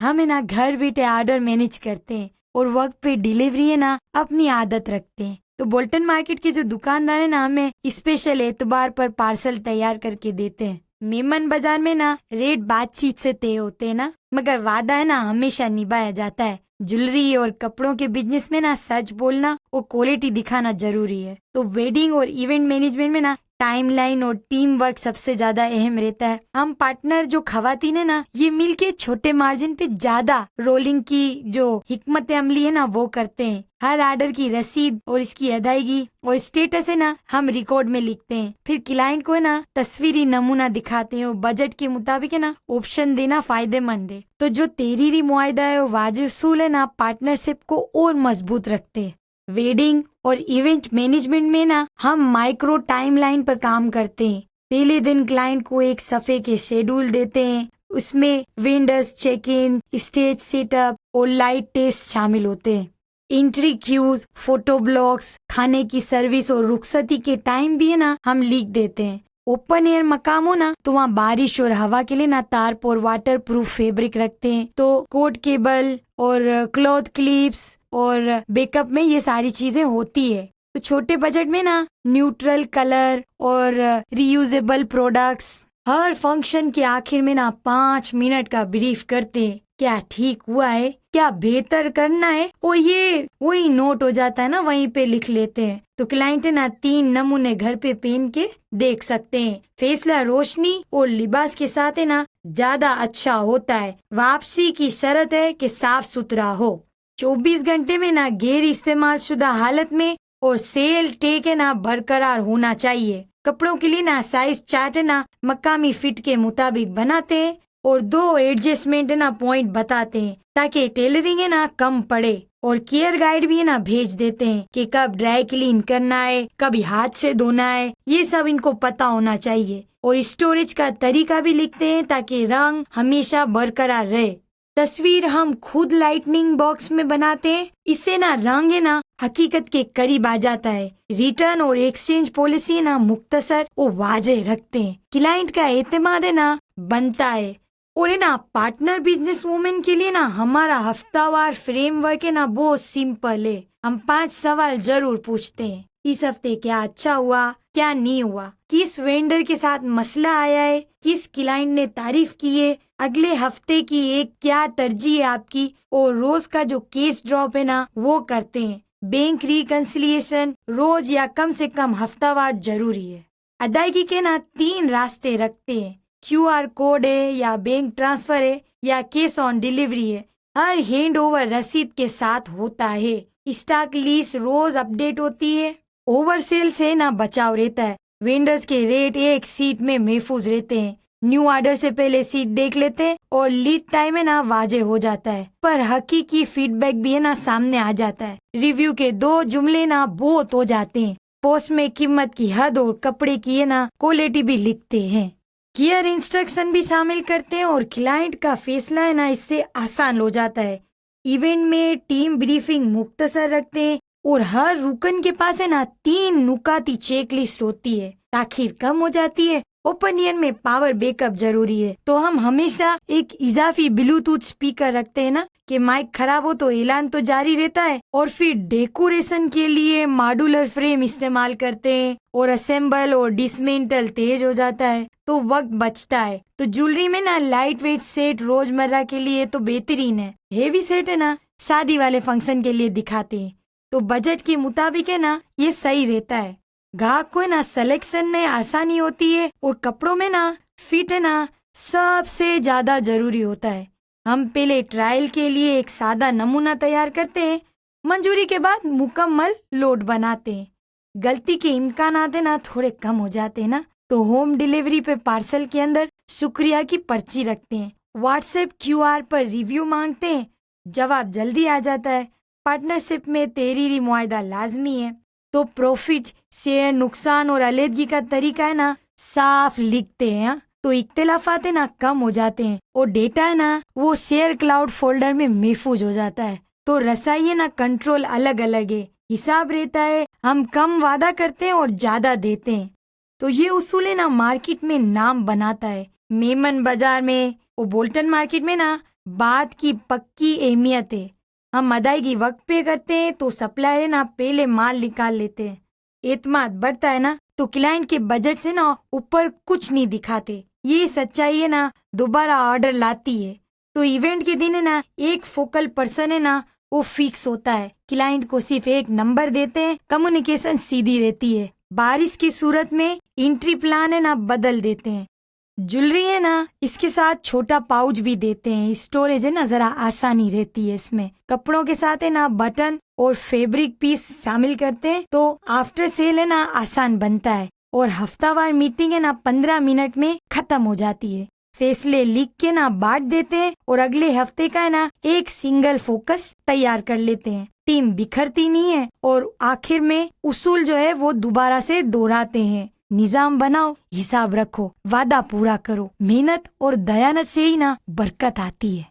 हम है ना घर बैठे ऑर्डर मैनेज करते हैं और वक्त पे डिलीवरी है ना अपनी आदत रखते हैं। तो बोल्टन मार्केट के जो दुकानदार है ना हमें स्पेशल एतबार पर पार्सल तैयार करके देते हैं। मेमन बाजार में ना रेट बातचीत से तय होते हैं ना, मगर वादा है ना हमेशा निभाया जाता है। ज्वेलरी और कपड़ों के बिजनेस में ना सच बोलना और क्वालिटी दिखाना जरूरी है। तो वेडिंग और इवेंट मैनेजमेंट में ना टाइमलाइन और टीम वर्क सबसे ज्यादा अहम रहता है। हम पार्टनर जो खवातीन है ना, ये मिलके छोटे मार्जिन पे ज्यादा रोलिंग की जो हिकमत अमली है ना वो करते हैं। हर ऑर्डर की रसीद और इसकी अदायगी और स्टेटस है ना हम रिकॉर्ड में लिखते हैं। फिर क्लाइंट को है ना तस्वीरी नमूना दिखाते हैं और बजट के मुताबिक है ना ऑप्शन देना फायदेमंद है। तो जो तहरीरी मुआहदा है और वाजिब उसूल है ना पार्टनरशिप को और मजबूत रखते हैं। वेडिंग और इवेंट मैनेजमेंट में ना हम माइक्रो टाइमलाइन पर काम करते हैं। पहले दिन क्लाइंट को एक सफ़े के शेड्यूल देते हैं, उसमें vendors check in, stage setup और लाइट टेस्ट शामिल होते हैं। एंट्री क्यूज, फोटो ब्लॉक्स, खाने की सर्विस और रुखसती के टाइम भी है ना हम लिख देते हैं। ओपन एयर मकाम हो ना तो वहाँ बारिश और हवा के लिए ना तारप और वाटर प्रूफ फैब्रिक रखते हैं। तो कोट केबल और क्लॉथ क्लिप्स और बैकअप में ये सारी चीजें होती है। तो छोटे बजट में ना न्यूट्रल कलर और रीयूजेबल प्रोडक्ट्स। हर फंक्शन के आखिर में ना 5 मिनट का ब्रीफ करते हैं, क्या ठीक हुआ है, क्या बेहतर करना है, और ये वही नोट हो जाता है ना, वहीं पे लिख लेते हैं। तो क्लाइंट है ना 3 नमूने घर पे पहन के देख सकते हैं। फैसला रोशनी और लिबास के साथ है ना ज्यादा अच्छा होता है। वापसी की शर्त है कि साफ सुथरा हो। 24 घंटे में ना गैर इस्तेमाल शुदा हालत में और सेल टेक है ना बरकरार होना चाहिए। कपड़ों के लिए ना साइज चार्ट है ना मकामी फिट के मुताबिक बनाते हैं और 2 एडजस्टमेंट है ना पॉइंट बताते हैं ताकि टेलरिंग है ना कम पड़े। और केयर गाइड भी है ना भेज देते हैं कि कब ड्राई क्लीन करना है, कभी हाथ से धोना है, ये सब इनको पता होना चाहिए। और स्टोरेज का तरीका भी लिखते हैं ताकि रंग हमेशा बरकरार रहे। तस्वीर हम खुद लाइटनिंग बॉक्स में बनाते हैं, इससे ना रंग है ना हकीकत के करीब आ जाता है। रिटर्न और एक्सचेंज पॉलिसी ना मुख्तसर और वाजे रखते हैं। क्लाइंट का एतमाद है ना बनता है। और है ना पार्टनर बिजनेस वुमेन के लिए ना हमारा हफ्तावार फ्रेमवर्क है ना बहुत सिंपल है। हम 5 सवाल जरूर पूछते हैं। इस हफ्ते क्या अच्छा हुआ, क्या नहीं हुआ, किस वेंडर के साथ मसला आया है, किस क्लाइंट ने तारीफ की है, अगले हफ्ते की एक क्या तरजीह है आपकी, और रोज का जो केस ड्रॉप है ना वो करते हैं। बैंक रिकंसिलिएशन रोज या कम से कम हफ्तावार जरूरी है। अदायगी के ना 3 रास्ते रखते हैं, QR कोड है या बैंक ट्रांसफर है या कैश ऑन डिलीवरी है। हर हैंड ओवर रसीद के साथ होता है। स्टॉक लिस्ट रोज अपडेट होती है। ओवर सेल से ना बचाव रहता है। वेंडर्स के रेट एक सीट में महफूज रहते हैं। न्यू ऑर्डर से पहले सीट देख लेते हैं और लीड टाइम है ना वाजे हो जाता है। पर हकीकी फीडबैक भी है ना सामने आ जाता है। रिव्यू के 2 जुमले ना बहुत हो जाते हैं। पोस्ट में कीमत की हद और कपड़े की है ना क्वालिटी भी लिखते हैं। केयर इंस्ट्रक्शन भी शामिल करते हैं और क्लाइंट का फैसला है ना इससे आसान हो जाता है। इवेंट में टीम ब्रीफिंग मुख्तसर रखते हैं और हर रुकन के पास है ना 3 नुकाती चेकलिस्ट होती है। ताखीर कम हो जाती है। ओपन एयर में पावर बैकअप जरूरी है, तो हम हमेशा एक इजाफी ब्लूटूथ स्पीकर रखते हैं ना कि माइक खराब हो तो ऐलान तो जारी रहता है। और फिर डेकोरेशन के लिए मॉड्यूलर फ्रेम इस्तेमाल करते हैं और असेंबल और डिसमेंटल तेज हो जाता है तो वक्त बचता है। तो ज्वेलरी में ना लाइट वेट सेट रोजमर्रा के लिए तो बेहतरीन है। हेवी सेट है ना शादी वाले फंक्शन के लिए दिखाते हैं, तो बजट के मुताबिक है ना ये सही रहता है। ग्राहक को है ना सिलेक्शन में आसानी होती है और कपड़ों में ना फिट है ना सबसे ज्यादा जरूरी होता है। हम पहले ट्रायल के लिए एक सादा नमूना तैयार करते हैं, मंजूरी के बाद मुकम्मल लोड बनाते हैं। गलती के इम्कानात है ना थोड़े कम हो जाते हैं ना, तो होम डिलीवरी पे पार्सल के अंदर शुक्रिया की पर्ची रखते हैं। व्हाट्सएप क्यूआर पर रिव्यू मांगते हैं, जवाब जल्दी आ जाता है। पार्टनरशिप में तहरीरी मुआहदा लाजमी है। तो प्रॉफिट, शेयर, नुकसान और अलहदगी का तरीका है ना साफ लिखते हैं। हाँ? तो इख्तिलाफात है ना कम हो जाते हैं और डेटा है ना वो शेयर क्लाउड फोल्डर में महफूज हो जाता है। तो रसाई है ना कंट्रोल अलग अलग है, हिसाब रहता है, हम कम वादा करते हैं और ज्यादा देते हैं। तो ये उसूल है ना मार्केट में नाम बनाता है। मेमन बाजार में और बोल्टन मार्केट में ना बात की पक्की अहमियत है। हम अदायगी वक्त पे करते हैं तो सप्लायर है ना पहले माल निकाल लेते हैं। एतमाद बढ़ता है ना तो क्लाइंट के बजट से ना ऊपर कुछ नहीं दिखाते। ये सच्चाई है ना दोबारा ऑर्डर लाती है। तो इवेंट के दिन है ना एक फोकल पर्सन है ना वो फिक्स होता है। क्लाइंट को सिर्फ एक नंबर देते हैं, कम्युनिकेशन सीधी रहती है। बारिश की सूरत में एंट्री प्लान है ना बदल देते हैं। ज्वेलरी है ना इसके साथ छोटा पाउच भी देते हैं, स्टोरेज है ना जरा आसानी रहती है इसमें। कपड़ों के साथ है ना बटन और फैब्रिक पीस शामिल करते हैं तो आफ्टर सेल है ना आसान बनता है। और हफ्तावार मीटिंग है ना 15 मिनट में खत्म हो जाती है। फैसले लिख के ना बांट देते हैं और अगले हफ्ते का है ना एक सिंगल फोकस तैयार कर लेते हैं। टीम बिखरती नहीं है और आखिर में उसूल जो है वो दोबारा से दोहराते हैं। निजाम बनाओ, हिसाब रखो, वादा पूरा करो। मेहनत और दयानत से ही ना बरकत आती है।